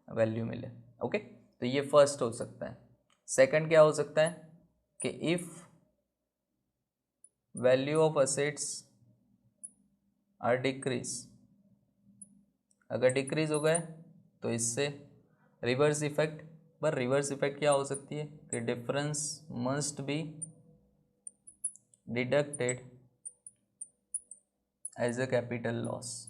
वैल्यू मिले। ओके, तो ये फर्स्ट हो सकता है। सेकंड क्या हो सकता है कि if value of assets are decrease, अगर डिक्रीज हो गए तो इससे रिवर्स इफेक्ट, पर रिवर्स इफेक्ट क्या हो सकती है कि difference must be deducted as a capital loss,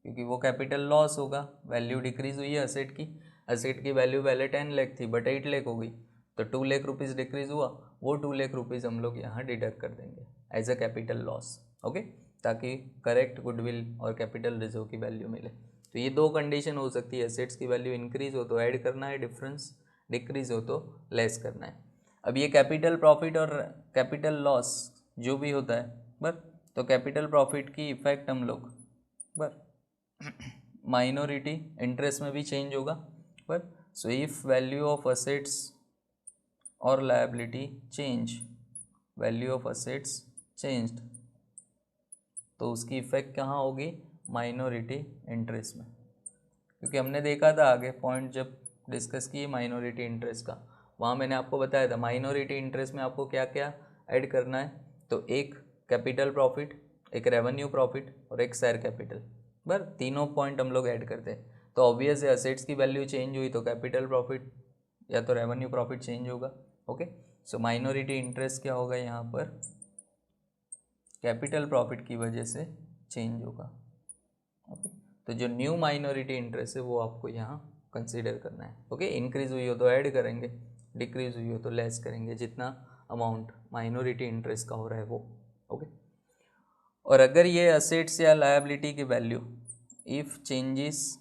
क्योंकि वो कैपिटल लॉस होगा, वैल्यू डिक्रीज हुई है असेट की, असेट की वैल्यू पहले 10 लाख थी बट 8 लाख हो गई, तो 2 लाख रुपीज़ डिक्रीज हुआ, वो 2 लाख रुपीज़ हम लोग यहाँ डिडक्ट कर देंगे as a capital loss. Okay, ताकि करेक्ट गुडविल और कैपिटल रिजर्व की वैल्यू मिले। तो ये दो कंडीशन हो सकती है, एसेट्स की वैल्यू इंक्रीज हो तो ऐड करना है डिफरेंस, डिक्रीज हो तो लेस करना है। अब ये कैपिटल प्रॉफिट और कैपिटल लॉस जो भी होता है, बस तो कैपिटल प्रॉफिट की इफेक्ट हम लोग बस माइनॉरिटी इंटरेस्ट में भी चेंज होगा, but so if value of assets और liability change, value of assets changed, तो उसकी इफेक्ट कहाँ होगी, माइनॉरिटी इंटरेस्ट में, क्योंकि हमने देखा था आगे पॉइंट जब डिस्कस किए माइनॉरिटी इंटरेस्ट का, वहाँ मैंने आपको बताया था माइनॉरिटी इंटरेस्ट में आपको क्या क्या ऐड करना है, तो एक कैपिटल प्रॉफिट, एक रेवेन्यू प्रॉफिट और एक शेयर कैपिटल। बस तीनों पॉइंट हम लोग ऐड करते हैं तो ऑब्वियस है असेट्स की वैल्यू चेंज हुई तो कैपिटल प्रॉफिट या तो रेवेन्यू प्रॉफिट चेंज होगा। ओके, सो माइनॉरिटी इंटरेस्ट क्या होगा यहाँ पर, कैपिटल प्रॉफिट की वजह से चेंज होगा। ओके, तो जो न्यू माइनॉरिटी इंटरेस्ट है वो आपको यहाँ कंसीडर करना है। ओके, इंक्रीज हुई हो तो ऐड करेंगे, डिक्रीज हुई हो तो लेस करेंगे, जितना अमाउंट माइनॉरिटी इंटरेस्ट का हो रहा है वो। ओके, और अगर ये असेट्स या लायबिलिटी की value if changes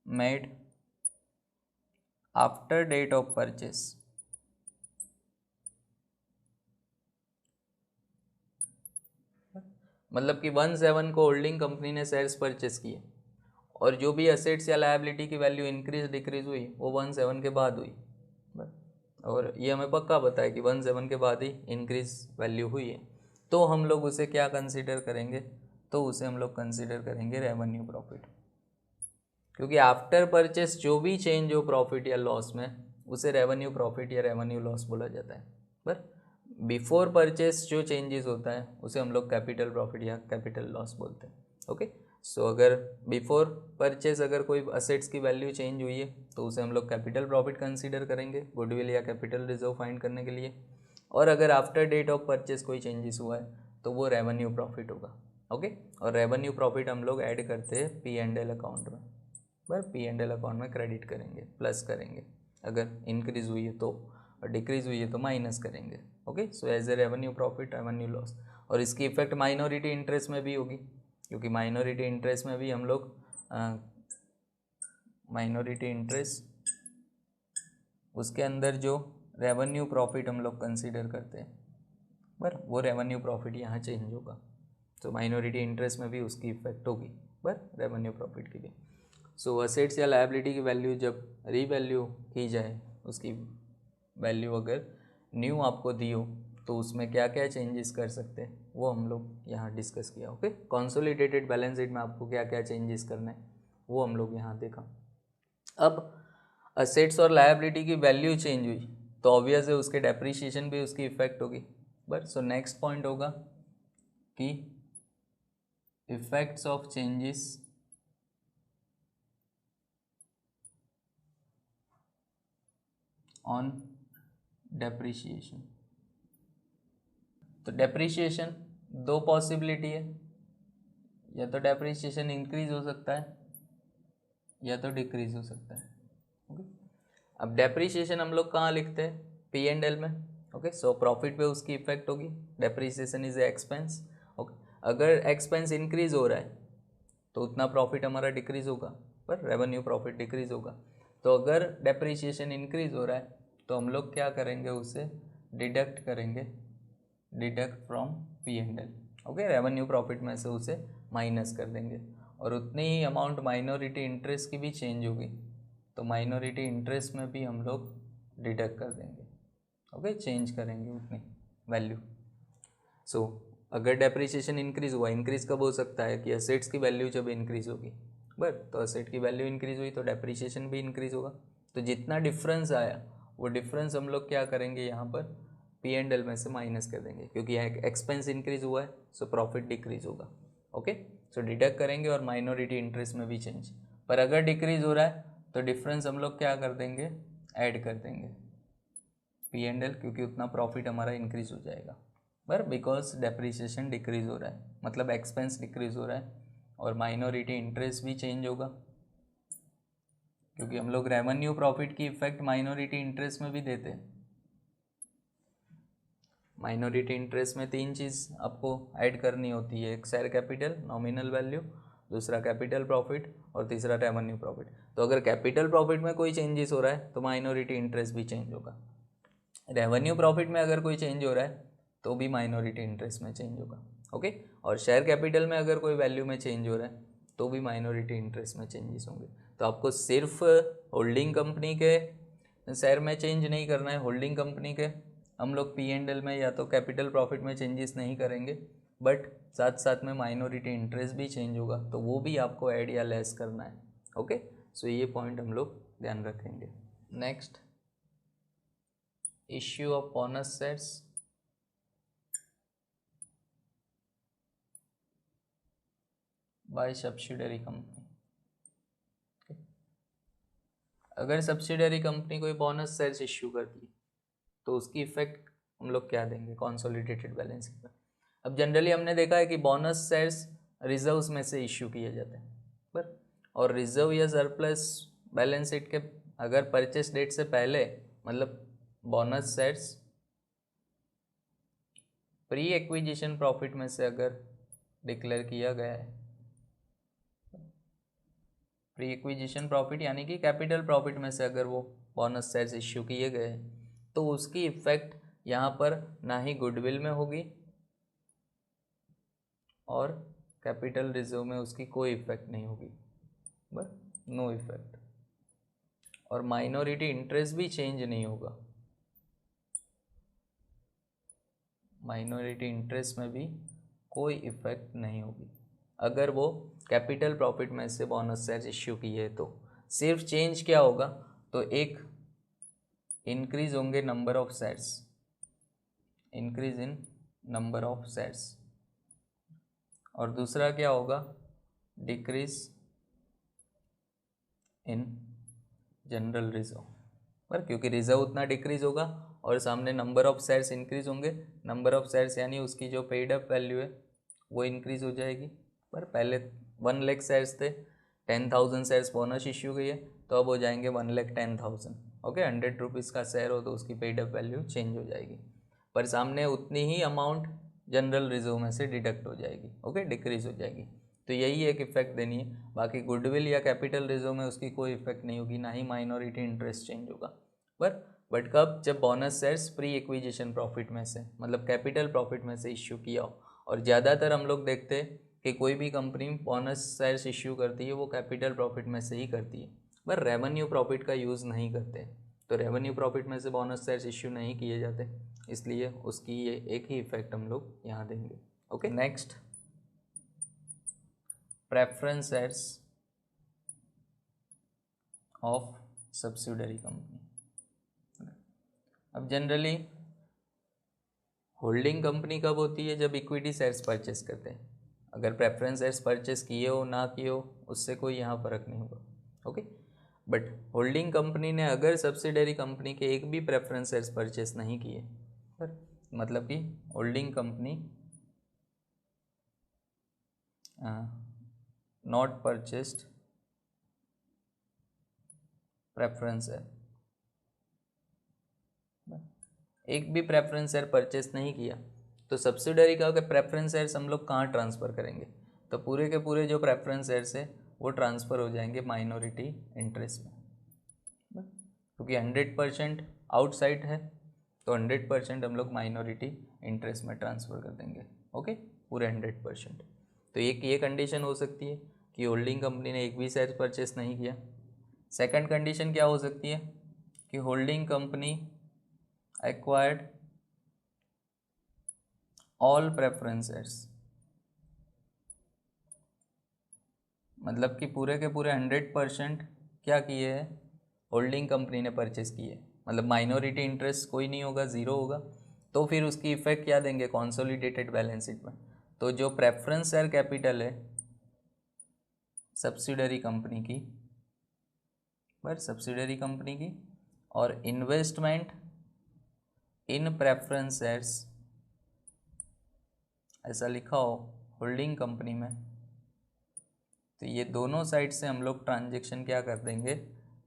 made after date of purchase, मतलब कि 1/7 को होल्डिंग कंपनी ने शेयर्स परचेस किए और जो भी असेट्स या लायबिलिटी की वैल्यू इंक्रीज डिक्रीज हुई वो 1/7 के बाद हुई। और ये हमें पक्का पता है कि 1/7 के बाद ही इंक्रीज वैल्यू हुई है, तो हम लोग उसे क्या कंसीडर करेंगे, तो उसे हम लोग कंसीडर करेंगे रेवेन्यू प्रॉफिट। क्योंकि आफ्टर परचेस जो भी चेंज हो प्रॉफिट या लॉस में उसे रेवेन्यू प्रॉफिट या रेवेन्यू लॉस बोला जाता है। पर बिफोर परचेस जो चेंजेस होता है उसे हम लोग कैपिटल प्रॉफिट या कैपिटल लॉस बोलते हैं। ओके, सो अगर बिफोर परचेस अगर कोई असेट्स की वैल्यू चेंज हुई है तो उसे हम लोग कैपिटल प्रॉफिट कंसीडर करेंगे गुडविल या कैपिटल रिजर्व फाइंड करने के लिए, और अगर आफ्टर डेट ऑफ परचेस कोई चेंजेस हुआ है तो वो रेवेन्यू प्रॉफिट होगा। ओके, और रेवेन्यू प्रॉफिट हम लोग ऐड करते हैं P&L अकाउंट में, पर P&L अकाउंट में क्रेडिट करेंगे, प्लस करेंगे, अगर इंक्रीज हुई है तो, और डिक्रीज हुई है तो माइनस करेंगे। Okay, so as a revenue profit revenue loss, और इसकी इफेक्ट माइनॉरिटी इंटरेस्ट में भी होगी क्योंकि माइनॉरिटी इंटरेस्ट में भी हम लोग माइनॉरिटी इंटरेस्ट उसके अंदर जो रेवेन्यू प्रॉफिट हम लोग कंसीडर करते हैं पर वो रेवेन्यू प्रॉफिट यहाँ चेंज होगा, तो माइनॉरिटी इंटरेस्ट में भी उसकी इफेक्ट होगी पर रेवेन्यू प्रॉफिट की भी। सो असेट्स या लायबिलिटी की वैल्यू जब रीवैल्यू की जाए, उसकी वैल्यू अगर न्यू आपको दी हो तो उसमें क्या क्या चेंजेस कर सकते हैं वो हम लोग यहाँ डिस्कस किया। ओके, कंसोलिडेटेड बैलेंस शीट में आपको क्या क्या चेंजेस करना है वो हम लोग यहाँ देखा। अब असेट्स और लायबिलिटी की वैल्यू चेंज हुई तो ऑब्वियस है उसके डेप्रिसिएशन भी उसकी इफेक्ट होगी। बट सो नेक्स्ट पॉइंट होगा कि effects of changes on depreciation. तो डेप्रिसिएशन दो पॉसिबिलिटी है, या तो डेप्रिसिएशन इंक्रीज हो सकता है या तो डिक्रीज हो सकता है। ओके, अब डेप्रिसिएशन हम लोग कहाँ लिखते हैं, P&L में। ओके, सो प्रॉफिट पे उसकी इफेक्ट होगी, depreciation is a expense. Okay, अगर एक्सपेंस इंक्रीज हो रहा है तो उतना प्रॉफिट हमारा डिक्रीज होगा पर रेवेन्यू प्रॉफिट डिक्रीज होगा। तो अगर डेप्रिसिएशन इंक्रीज हो रहा है तो हम लोग क्या करेंगे, उसे डिडक्ट करेंगे, deduct from P&L। Okay, revenue profit में से उसे माइनस कर देंगे, और उतनी ही अमाउंट माइनॉरिटी इंटरेस्ट की भी चेंज होगी तो माइनॉरिटी इंटरेस्ट में भी हम लोग डिडक्ट कर देंगे। ओके, चेंज करेंगे उतनी वैल्यू। सो अगर डेप्रिसिएशन इंक्रीज हुआ, इंक्रीज कब हो सकता है कि असेट्स की वैल्यू जब इंक्रीज होगी, बट तो असेट की वैल्यू इंक्रीज हुई तो डेप्रिसिएशन भी इंक्रीज होगा। तो जितना डिफरेंस आया वो डिफरेंस हम लोग क्या करेंगे, यहाँ पर P&L में से माइनस कर देंगे क्योंकि एक्सपेंस इंक्रीज हुआ है सो प्रॉफिट डिक्रीज होगा। ओके, सो डिडक्ट करेंगे और माइनॉरिटी इंटरेस्ट में भी चेंज। पर अगर डिक्रीज हो रहा है तो डिफरेंस हम लोग क्या कर देंगे, ऐड कर देंगे P&L, क्योंकि उतना प्रॉफिट हमारा इंक्रीज हो जाएगा। पर बिकॉज डेप्रिसिएशन डिक्रीज हो रहा है मतलब एक्सपेंस डिक्रीज हो रहा है, और माइनॉरिटी इंटरेस्ट भी चेंज होगा क्योंकि हम लोग रेवेन्यू प्रॉफिट की इफेक्ट माइनॉरिटी इंटरेस्ट में भी देते हैं। माइनॉरिटी इंटरेस्ट में तीन चीज़ आपको ऐड करनी होती है, एक शेयर कैपिटल नॉमिनल वैल्यू, दूसरा कैपिटल प्रॉफिट और तीसरा रेवेन्यू प्रॉफिट। तो अगर कैपिटल प्रॉफिट में कोई चेंजेस हो रहा है तो माइनॉरिटी इंटरेस्ट भी चेंज होगा, रेवेन्यू प्रॉफिट में अगर कोई चेंज हो रहा है तो भी माइनॉरिटी इंटरेस्ट में चेंज होगा। ओके, और शेयर कैपिटल में अगर कोई वैल्यू में चेंज हो रहा है तो भी माइनॉरिटी इंटरेस्ट में चेंजेस होंगे। तो आपको सिर्फ होल्डिंग कंपनी के शेयर में चेंज नहीं करना है, होल्डिंग कंपनी के हम लोग P&L में या तो कैपिटल प्रॉफिट में चेंजेस नहीं करेंगे, बट साथ साथ में माइनॉरिटी इंटरेस्ट भी चेंज होगा तो वो भी आपको ऐड या लेस करना है। ओके, सो ये पॉइंट हम लोग ध्यान रखेंगे। Next, issue of bonus shares by subsidiary company. अगर सब्सिडरी कंपनी कोई बोनस शेयर्स इश्यू करती है तो उसकी इफेक्ट हम लोग क्या देंगे कंसोलिडेटेड बैलेंस शीट पर। अब जनरली हमने देखा है कि बोनस शेयर्स रिजर्व्स में से इश्यू किए जाते हैं पर, और रिजर्व या सरप्लस बैलेंस शीट के अगर परचेस डेट से पहले मतलब bonus shares pre acquisition profit में से अगर डिक्लेयर किया गया है, प्री एक्विजिशन प्रॉफिट यानी कि कैपिटल प्रॉफिट में से अगर वो बोनस शेयर्स इश्यू किए गए तो उसकी इफेक्ट यहाँ पर ना ही गुडविल में होगी और कैपिटल रिजर्व में उसकी कोई इफेक्ट नहीं होगी, बस नो इफेक्ट। और माइनॉरिटी इंटरेस्ट भी चेंज नहीं होगा, माइनॉरिटी इंटरेस्ट में भी कोई इफेक्ट नहीं होगी अगर वो कैपिटल प्रॉफिट में से बोनस शेयर्स इश्यू किए तो। सिर्फ चेंज क्या होगा तो एक इंक्रीज होंगे number of shares, increase in number of shares, और दूसरा क्या होगा डिक्रीज इन जनरल रिजर्व पर, क्योंकि रिजर्व उतना डिक्रीज होगा और सामने नंबर ऑफ शेयर्स इंक्रीज होंगे। नंबर ऑफ शेयर्स यानी उसकी जो पेड अप वैल्यू है वो इंक्रीज हो जाएगी। पर पहले 1 लाख शेयर्स थे, 10,000 शेयर्स बोनस इश्यू गई है तो अब हो जाएंगे 1,10,000। ओके, 100 रुपीज़ का शेयर हो तो उसकी पेड अप वैल्यू चेंज हो जाएगी, पर सामने उतनी ही अमाउंट जनरल रिजर्व में से डिडक्ट हो जाएगी। ओके, डिक्रीज हो जाएगी। तो यही एक इफेक्ट देनी है, बाकी गुडविल या कैपिटल रिजर्व में उसकी कोई इफेक्ट नहीं होगी, ना ही माइनॉरिटी इंटरेस्ट चेंज होगा। बट कब, जब bonus shares pre acquisition profit में से मतलब कैपिटल प्रॉफिट में से इश्यू किया हो। और ज़्यादातर हम लोग देखते हैं कि कोई भी कंपनी बोनस शेयर्स इश्यू करती है वो कैपिटल प्रॉफिट में से ही करती है, पर रेवेन्यू प्रॉफिट का यूज़ नहीं करते। तो रेवेन्यू प्रॉफिट में से बोनस शेयर्स इश्यू नहीं किए जाते, इसलिए उसकी ये एक ही इफेक्ट हम लोग यहाँ देंगे। Okay, next preference shares of subsidiary company. अब जनरली होल्डिंग कंपनी कब होती है, जब इक्विटी शेयर्स परचेस करते हैं। अगर प्रेफरेंस शेयर्स परचेस किए हो ना किए हो उससे कोई यहाँ फ़र्क नहीं होगा। ओके, बट होल्डिंग कंपनी ने अगर सब्सिडरी कंपनी के एक भी प्रेफरेंस शेयर्स परचेस नहीं किए, पर मतलब कि holding company not purchased preference share, एक भी प्रेफरेंस शेयर परचेस नहीं किया तो सब्सिडरी का प्रेफरेंस शेयर्स हम लोग कहाँ ट्रांसफ़र करेंगे, तो पूरे के पूरे जो प्रेफरेंस शेयर्स है वो ट्रांसफ़र हो जाएंगे माइनॉरिटी इंटरेस्ट में, क्योंकि 100% आउटसाइड है तो 100% हम लोग माइनॉरिटी इंटरेस्ट में ट्रांसफ़र कर देंगे। ओके, पूरे 100%। तो ये कंडीशन हो सकती है कि होल्डिंग कंपनी ने एक भी शेयर परचेस नहीं किया। सेकंड कंडीशन क्या हो सकती है कि holding company acquired all preferences, मतलब कि पूरे के पूरे 100% क्या किए हैं होल्डिंग कंपनी ने परचेस किए, मतलब माइनॉरिटी इंटरेस्ट कोई नहीं होगा, ज़ीरो होगा। तो फिर उसकी इफेक्ट क्या देंगे कंसोलिडेटेड बैलेंस शीट में। तो जो प्रेफरेंस शेयर कैपिटल है सब्सिडरी कंपनी की, पर सब्सिडरी कंपनी की, और इन्वेस्टमेंट इन प्रेफरेंस शेयर्स ऐसा लिखा हो होल्डिंग कंपनी में, तो ये दोनों साइड से हम लोग ट्रांजेक्शन क्या कर देंगे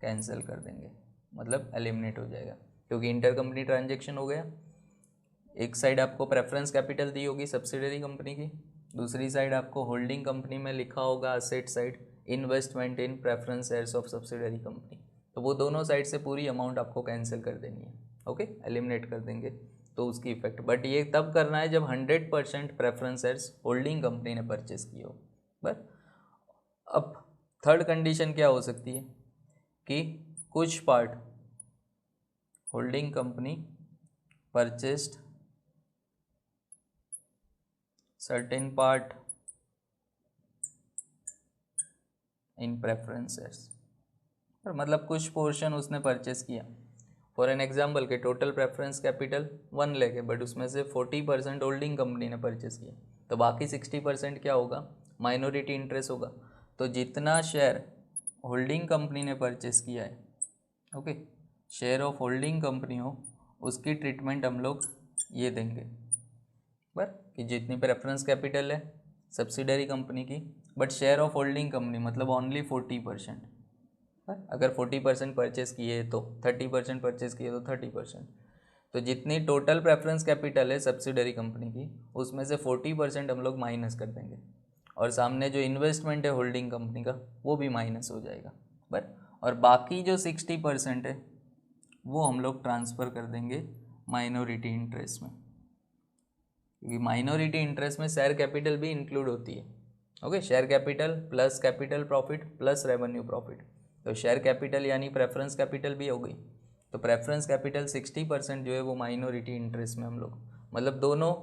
कैंसिल कर देंगे, मतलब एलिमिनेट हो जाएगा, क्योंकि इंटर कंपनी ट्रांजेक्शन हो गया। एक साइड आपको प्रेफरेंस कैपिटल दी होगी सब्सिडरी कंपनी की, दूसरी साइड आपको होल्डिंग कंपनी में लिखा होगा asset side investment in preference shares of subsidiary company, तो वो दोनों साइड से पूरी अमाउंट आपको कैंसिल कर देनी है। ओके, एलिमिनेट कर देंगे तो उसकी इफेक्ट, बट ये तब करना है जब 100% प्रेफरेंस शेयर्स होल्डिंग कंपनी ने परचेस किए हो। बस अब थर्ड कंडीशन क्या हो सकती है कि कुछ part holding company purchased certain part in preference shares, पर मतलब कुछ पोर्शन उसने परचेस किया। फॉर एन एग्जाम्पल के टोटल प्रेफरेंस कैपिटल 1 लाख है, बट उसमें से 40% होल्डिंग कंपनी ने परचेस किया, तो बाकी 60% क्या होगा माइनॉरिटी इंटरेस्ट होगा। तो जितना शेयर होल्डिंग कंपनी ने परचेस किया है, okay, share of holding company हो, उसकी ट्रीटमेंट हम लोग ये देंगे पर कि जितनी प्रेफरेंस कैपिटल है सब्सिडरी कंपनी की, but share of holding company मतलब ओनली 40%। पर अगर 40% परचेस किए तो 30% परचेस किए तो 30%। तो जितनी टोटल प्रेफरेंस कैपिटल है सब्सिडरी कंपनी की, उसमें से 40% हम लोग माइनस कर देंगे, और सामने जो इन्वेस्टमेंट है होल्डिंग कंपनी का वो भी माइनस हो जाएगा। बट और बाकी जो 60% है वो हम लोग ट्रांसफ़र कर देंगे माइनॉरिटी इंटरेस्ट में, क्योंकि माइनॉरिटी इंटरेस्ट में शेयर कैपिटल भी इंक्लूड होती है। Okay, share capital plus capital profit plus revenue profit. तो शेयर कैपिटल यानी प्रेफरेंस कैपिटल भी हो गई, तो प्रेफरेंस कैपिटल 60% जो है वो माइनॉरिटी इंटरेस्ट में हम लोग, मतलब दोनों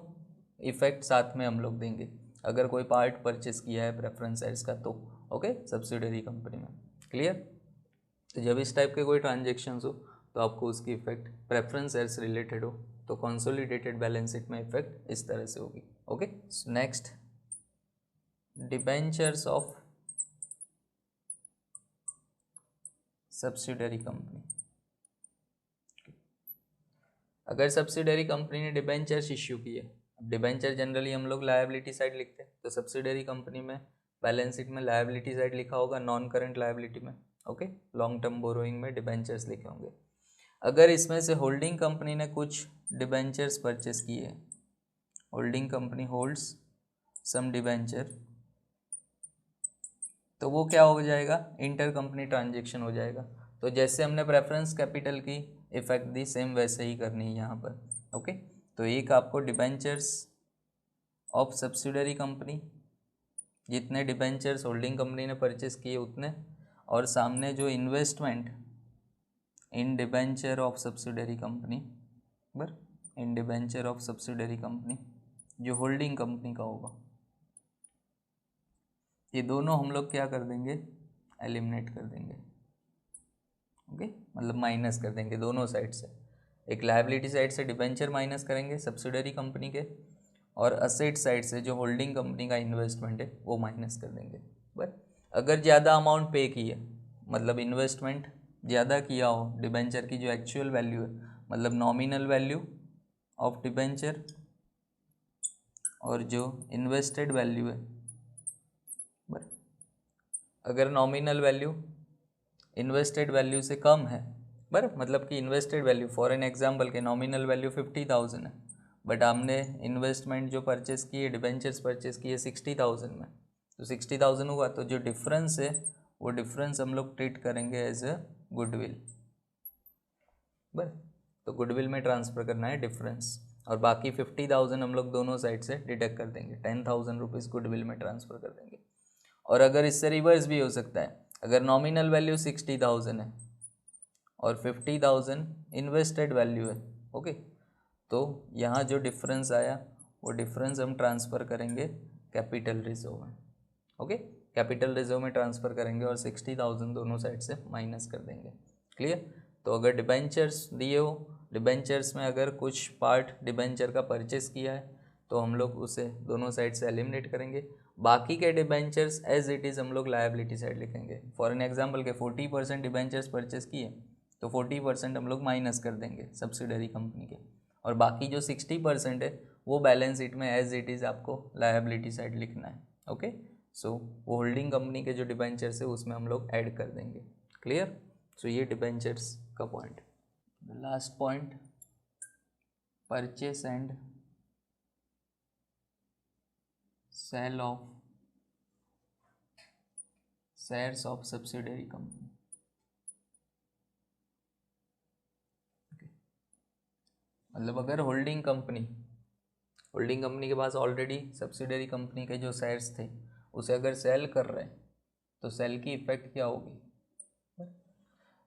इफेक्ट साथ में हम लोग देंगे अगर कोई पार्ट परचेस किया है प्रेफरेंस शेयर्स का तो। ओके, सब्सिडरी कंपनी में। क्लियर? तो जब इस टाइप के कोई ट्रांजेक्शन्स हो तो आपको उसकी इफेक्ट प्रेफरेंस शेयर्स रिलेटेड हो तो कंसोलिडेटेड बैलेंस शीट में इफेक्ट इस तरह से होगी। Okay, next debentures of subsidiary company. अगर सब्सिडरी कंपनी ने डिबेंचर्स इश्यू किए, अब डिबेंचर जनरली हम लोग लायबिलिटी साइड लिखते हैं, तो सब्सिडरी कंपनी में बैलेंस शीट में लायबिलिटी साइड लिखा होगा नॉन करंट लायबिलिटी में। ओके, लॉन्ग टर्म बोरोइंग में डिबेंचर्स लिखे होंगे। अगर इसमें से होल्डिंग कंपनी ने कुछ डिबेंचर्स परचेस किए, होल्डिंग कंपनी होल्ड्स सम डिबेंचर, तो वो क्या हो जाएगा, इंटर कंपनी ट्रांजेक्शन हो जाएगा। तो जैसे हमने प्रेफरेंस कैपिटल की इफेक्ट दी सेम वैसे ही करनी है यहाँ पर। ओके, तो एक आपको डिबेंचर्स ऑफ सब्सिडरी कंपनी, जितने डिबेंचर्स होल्डिंग कंपनी ने परचेस किए उतने, और सामने जो investment in debenture of subsidiary company, बर इन डिबेंचर ऑफ सब्सिडरी कंपनी जो होल्डिंग कंपनी का होगा, ये दोनों हम लोग क्या कर देंगे, एलिमिनेट कर देंगे। ओके, मतलब माइनस कर देंगे दोनों साइड से। एक लायबिलिटी साइड से डिबेंचर माइनस करेंगे सब्सिडरी कंपनी के, और असेट साइड से जो होल्डिंग कंपनी का इन्वेस्टमेंट है वो माइनस कर देंगे। बट अगर ज़्यादा अमाउंट पे किए, मतलब इन्वेस्टमेंट ज़्यादा किया हो, डिबेंचर की जो एक्चुअल वैल्यू है, मतलब नॉमिनल वैल्यू ऑफ डिबेंचर और जो इन्वेस्टेड वैल्यू है, बट अगर नॉमिनल वैल्यू इन्वेस्टेड वैल्यू से कम है, बराबर, मतलब कि invested value for an example के नॉमिनल वैल्यू 50,000 है, बट हमने इन्वेस्टमेंट जो परचेस किए, डिबेंचर्स परचेस किए 60,000 में, तो 60,000 हुआ, तो जो डिफरेंस है वो डिफरेंस हम लोग ट्रीट करेंगे एज अ गुडविल। बस, तो गुडविल में ट्रांसफ़र करना है डिफरेंस, और बाकी 50,000 हम लोग दोनों साइड से डिडक्ट कर देंगे, 10,000 रुपीज़ गुडविल में ट्रांसफ़र कर देंगे। और अगर इससे रिवर्स भी हो सकता है, अगर नॉमिनल वैल्यू 60,000 है और 50,000 इन्वेस्टेड वैल्यू है, ओके, तो यहाँ जो डिफरेंस आया वो डिफरेंस हम ट्रांसफ़र करेंगे कैपिटल रिजर्व में। ओके, कैपिटल रिजर्व में ट्रांसफ़र करेंगे और 60,000 दोनों साइड से माइनस कर देंगे। क्लियर? तो अगर डिबेंचर्स दिए हो, डिबेंचर्स में अगर कुछ पार्ट डिबेंचर का परचेस किया है तो हम लोग उसे दोनों साइड से एलिमिनेट करेंगे। बाकी के डिबेंचर्स एज इट इज़ हम लोग लायबिलिटी साइड लिखेंगे। फॉर एन एग्जांपल के 40% डिबेंचर्स परचेस किए तो 40% हम लोग माइनस कर देंगे सब्सिडरी कंपनी के, और बाकी जो 60% है वो बैलेंस शीट में एज इट इज़ आपको लायबिलिटी साइड लिखना है। ओके, सो वो होल्डिंग कंपनी के जो डिबेंचर्स है उसमें हम लोग ऐड कर देंगे। क्लियर? सो ये डिबेंचर्स का point. Last point, purchase and sale of shares of subsidiary company. मतलब अगर होल्डिंग कंपनी के पास ऑलरेडी सब्सिडरी कंपनी के जो शेयर्स थे उसे अगर सेल कर रहे हैं तो सेल की इफेक्ट क्या होगी।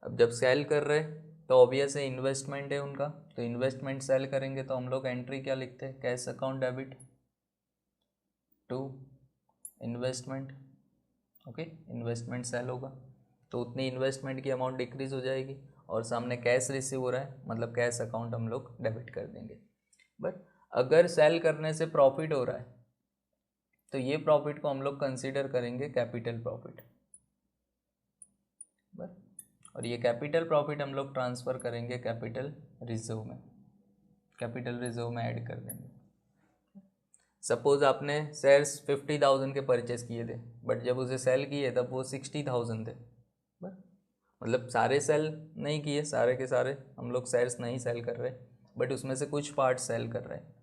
अब जब सेल कर रहे तो ऑब्वियस है इन्वेस्टमेंट है उनका, तो इन्वेस्टमेंट सेल करेंगे तो हम लोग एंट्री क्या लिखते हैं, cash account debit to investment. Okay, investment sale होगा तो उतनी इन्वेस्टमेंट की अमाउंट डिक्रीज हो जाएगी, और सामने कैश रिसीव हो रहा है मतलब कैश अकाउंट हम लोग डेबिट कर देंगे। बट अगर सेल करने से प्रॉफिट हो रहा है तो ये प्रॉफिट को हम लोग कंसीडर करेंगे कैपिटल प्रॉफिट, और ये कैपिटल प्रॉफिट हम लोग ट्रांसफ़र करेंगे कैपिटल रिजर्व में, कैपिटल रिजर्व में ऐड कर देंगे। सपोज आपने शेयर्स 50,000 के परचेस किए थे, बट जब उसे सेल किए तब वो 60,000 थे, मतलब सारे सेल नहीं किए, सारे के सारे हम लोग शेयर्स नहीं सेल कर रहे, बट उसमें से कुछ पार्ट सेल कर रहे हैं।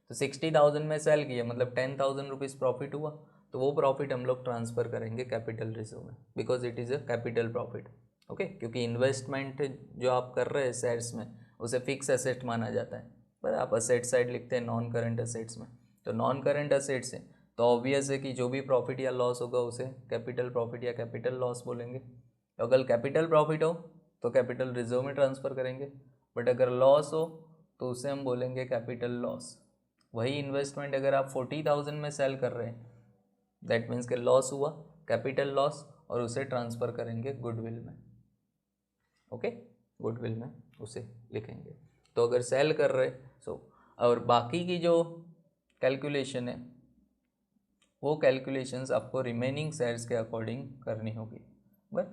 तो 60,000 में सेल किए, मतलब 10,000 रुपीज़ प्रॉफिट हुआ, तो वो प्रॉफिट हम लोग ट्रांसफ़र करेंगे कैपिटल रिजर्व में, because it is a capital profit. Okay, क्योंकि इन्वेस्टमेंट जो आप कर रहे हैं शेयर्स में, उसे फिक्स एसेट माना जाता है, पर आप असेट साइड लिखते हैं नॉन करंट असेट्स में। तो नॉन करंट असेट्स है तो ऑब्वियस है कि जो भी प्रॉफिट या लॉस होगा उसे कैपिटल प्रॉफिट या कैपिटल लॉस बोलेंगे। तो अगर कैपिटल प्रॉफिट हो तो कैपिटल रिजर्व में ट्रांसफ़र करेंगे, बट अगर लॉस हो तो उसे हम बोलेंगे कैपिटल लॉस। वही इन्वेस्टमेंट अगर आप 40,000 में सेल कर रहे हैं, दैट मीन्स के लॉस हुआ, कैपिटल लॉस, और उसे ट्रांसफ़र करेंगे गुडविल में। ओके, गुडविल में उसे लिखेंगे। तो अगर सेल कर रहे और बाकी की जो कैलकुलेशन है वो कैलकुलेशंस आपको रिमेनिंग शेयर्स के अकॉर्डिंग करनी होगी। बट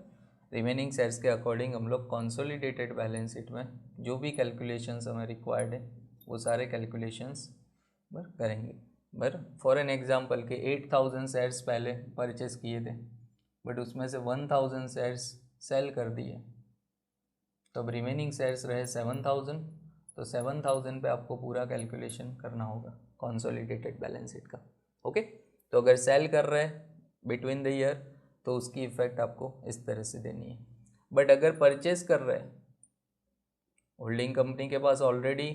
रिमेनिंग शेयर्स के अकॉर्डिंग हम लोग कंसोलिडेटेड बैलेंस शीट में जो भी कैलकुलेशंस हमें रिक्वायर्ड है वो सारे कैलकुलेशंस करेंगे। फॉर एन एग्जांपल के 8,000 शेयर्स पहले परचेस किए थे, बट उसमें से 1,000 शेयर्स सेल कर दिए, तो अब रिमेनिंग शेयर्स रहे 7,000। तो 7,000 पे आपको पूरा कैलकुलेशन करना होगा कंसोलिडेटेड बैलेंस शीट का। ओके, तो अगर सेल कर रहे हैं बिटवीन द ईयर तो उसकी इफेक्ट आपको इस तरह से देनी है। बट अगर परचेस कर रहे हैं, होल्डिंग कंपनी के पास ऑलरेडी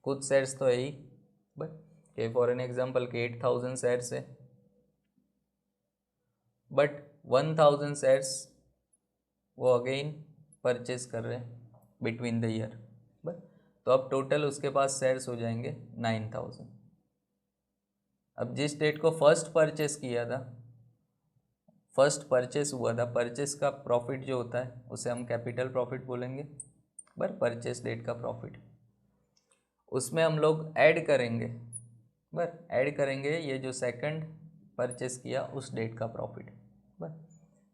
कुछ शेयर्स तो है ही, बट के फॉर एन एग्जांपल के 8,000 शेयर्स है, बट 1,000 शेयर्स वो अगेन परचेस कर रहे हैं बिटवीन द ईयर, बट तो अब टोटल उसके पास शेयर्स हो जाएंगे 9,000। अब जिस डेट को फर्स्ट परचेस किया था, फर्स्ट परचेस हुआ था, परचेस का प्रॉफिट जो होता है उसे हम कैपिटल प्रॉफिट बोलेंगे, परचेस डेट का प्रॉफिट, उसमें हम लोग ऐड करेंगे, ऐड करेंगे ये जो सेकंड परचेस किया उस डेट का प्रॉफिट।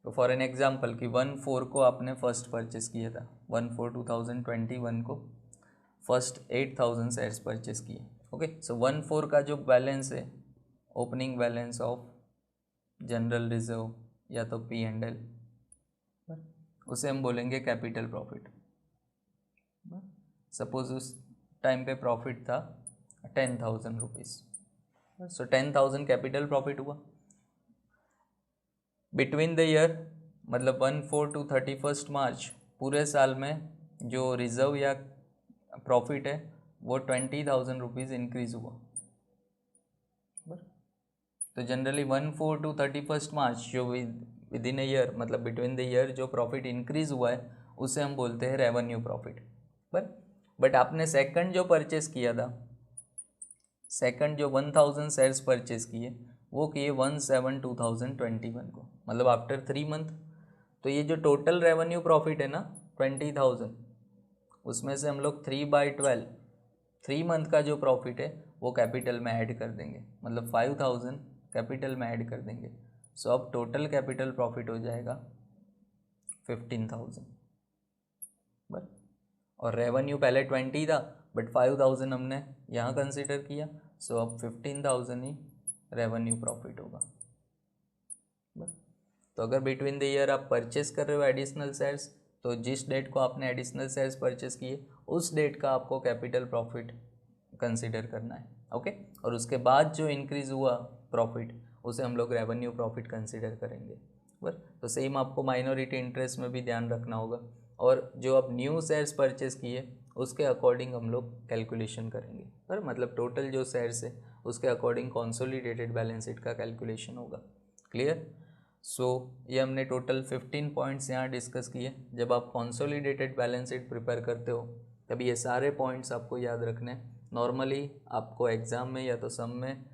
तो फॉर एन एग्जांपल कि 1/4 को आपने फर्स्ट परचेस किया था, 1/4/2021 को फर्स्ट 8,000 शेयर्स परचेस किए। ओके, सो 1/4 का जो बैलेंस है, opening balance of general reserve या तो P&L, उसे हम बोलेंगे कैपिटल प्रॉफिट। सपोज उस टाइम पे प्रॉफिट था 10,000 रुपीज़, सो 10,000 कैपिटल प्रॉफिट हुआ। बिटवीन द ईयर मतलब 1/4 टू 31 मार्च पूरे साल में जो रिजर्व या प्रॉफिट है वो 20,000 रुपीज़ इंक्रीज़ हुआ। तो जनरली 1/4 टू 31 मार्च जो विद इन ए ईयर मतलब बिटवीन द ईयर जो प्रॉफिट इंक्रीज़ हुआ है उसे हम बोलते हैं रेवेन्यू प्रॉफिट। बट आपने सेकंड जो परचेस किया था, सेकंड जो 1,000 शेयर्स परचेस किए वो किए 1/7/2021 को, मतलब आफ्टर 3 मंथ। तो ये जो टोटल रेवेन्यू प्रॉफिट है ना 20,000, उसमें से हम लोग 3/12 3 मंथ का जो प्रॉफिट है वो कैपिटल में ऐड कर देंगे, मतलब 5,000 कैपिटल में ऐड कर देंगे। सो अब टोटल कैपिटल प्रॉफिट हो जाएगा 15,000। बस, और रेवेन्यू पहले 20 था बट 5,000 हमने यहाँ कंसिडर किया, सो अब 15,000 ही रेवेन्यू प्रॉफिट होगा। बस, तो अगर बिटवीन द ईयर आप परचेस कर रहे हो एडिशनल शेयर्स, तो जिस डेट को आपने एडिशनल शेयर्स परचेस किए उस डेट का आपको कैपिटल प्रॉफिट कंसिडर करना है। ओके, और उसके बाद जो इंक्रीज़ हुआ प्रॉफिट उसे हम लोग रेवेन्यू प्रॉफिट कंसिडर करेंगे। बस, तो सेम आपको माइनॉरिटी इंटरेस्ट में भी ध्यान रखना होगा, और जो आप न्यू शेयर्स परचेस किए उसके अकॉर्डिंग हम लोग कैलकुलेशन करेंगे, पर मतलब टोटल जो शेयर्स है उसके अकॉर्डिंग कंसोलिडेटेड बैलेंस शीट का कैलकुलेशन होगा। क्लियर? सो ये हमने टोटल 15 पॉइंट्स यहाँ डिस्कस किए। जब आप कंसोलिडेटेड बैलेंस शीट प्रिपेयर करते हो तब ये सारे पॉइंट्स आपको याद रखने। नॉर्मली आपको एग्ज़ाम में या तो सम में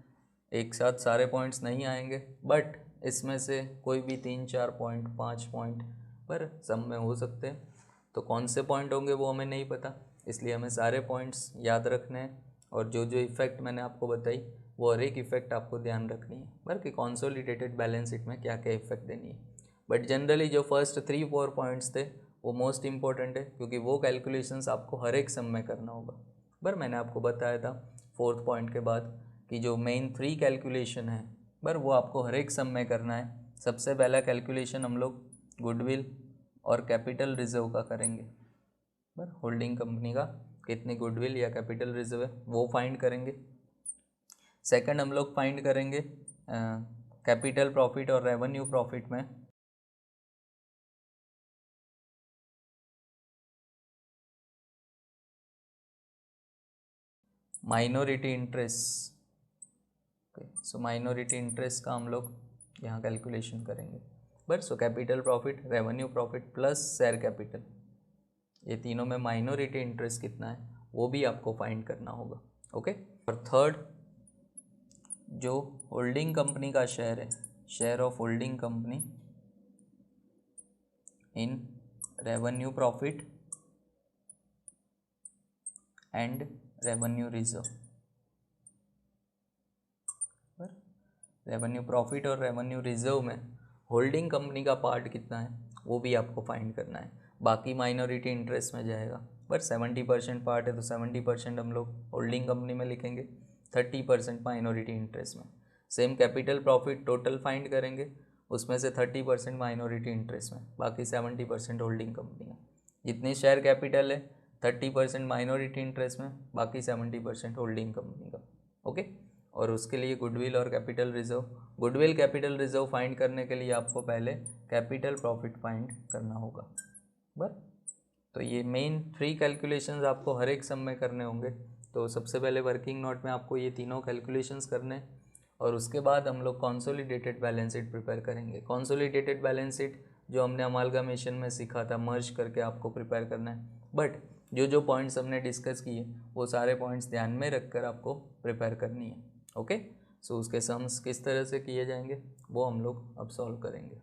एक साथ सारे पॉइंट्स नहीं आएंगे, बट इसमें से कोई भी 3-4 पॉइंट 5 पॉइंट पर सम में हो सकते हैं। तो कौन से पॉइंट होंगे वो हमें नहीं पता, इसलिए हमें सारे पॉइंट्स याद रखने हैं, और जो जो इफ़ेक्ट मैंने आपको बताई वो हर एक इफेक्ट आपको ध्यान रखनी है, बल्कि कॉन्सोलिडेटेड बैलेंस शीट में क्या क्या इफेक्ट देनी है। बट जनरली जो फर्स्ट 3-4 पॉइंट्स थे वो मोस्ट इंपॉर्टेंट है, क्योंकि वो कैलकुलेशंस आपको हर एक सम में करना होगा। पर मैंने आपको बताया था 4th पॉइंट के बाद कि जो मेन 3 कैलकुलेशन है पर वो आपको हर एक सम में करना है। सबसे पहला कैलकुलेशन हम लोग गुडविल और कैपिटल रिजर्व का करेंगे। पर होल्डिंग कंपनी का कितनी गुडविल या कैपिटल रिजर्व है वो फाइंड करेंगे। सेकंड हम लोग फाइंड करेंगे कैपिटल प्रॉफिट और रेवेन्यू प्रॉफिट में माइनॉरिटी इंटरेस्ट। सो माइनॉरिटी इंटरेस्ट का हम लोग यहाँ कैलकुलेशन करेंगे। But so capital profit, revenue profit plus share capital, ये तीनों में माइनॉरिटी इंटरेस्ट कितना है वो भी आपको फाइंड करना होगा। ओके। और थर्ड, जो होल्डिंग कंपनी का शेयर है, share of holding company in revenue profit and revenue reserve. Revenue profit और रेवेन्यू रिजर्व में होल्डिंग कंपनी का पार्ट कितना है वो भी आपको फाइंड करना है। बाकी माइनॉरिटी इंटरेस्ट में जाएगा, बट 70% पार्ट है तो 70% हम लोग होल्डिंग कंपनी में लिखेंगे, 30% माइनॉरिटी इंटरेस्ट में। Same capital profit total find करेंगे, उसमें से 30% माइनॉरिटी इंटरेस्ट में, बाकी 70% होल्डिंग कंपनी में। जितनी शेयर कैपिटल है 30% माइनॉरिटी इंटरेस्ट में, बाकी 70% होल्डिंग कंपनी का। ओके। और उसके लिए गुडविल और capital reserve, goodwill capital reserve find करने के लिए आपको पहले कैपिटल प्रॉफिट फाइंड करना होगा। बस तो ये मेन 3 कैलकुलेशंस आपको हर एक सम में करने होंगे। तो सबसे पहले वर्किंग नोट में आपको ये तीनों कैलकुलेशंस करने, और उसके बाद हम लोग कॉन्सोलिडेटेड बैलेंस शीट प्रिपेयर करेंगे। कॉन्सोलिडेटेड बैलेंस शीट जो हमने अमालगामेशन में सीखा था, मर्ज करके आपको प्रिपेयर करना है। बट जो जो पॉइंट्स हमने डिस्कस किए वो सारे पॉइंट्स ध्यान में रखकर आपको प्रिपेयर करनी है। ओके। सो उसके सम्स किस तरह से किए जाएंगे वो हम लोग अब सॉल्व करेंगे।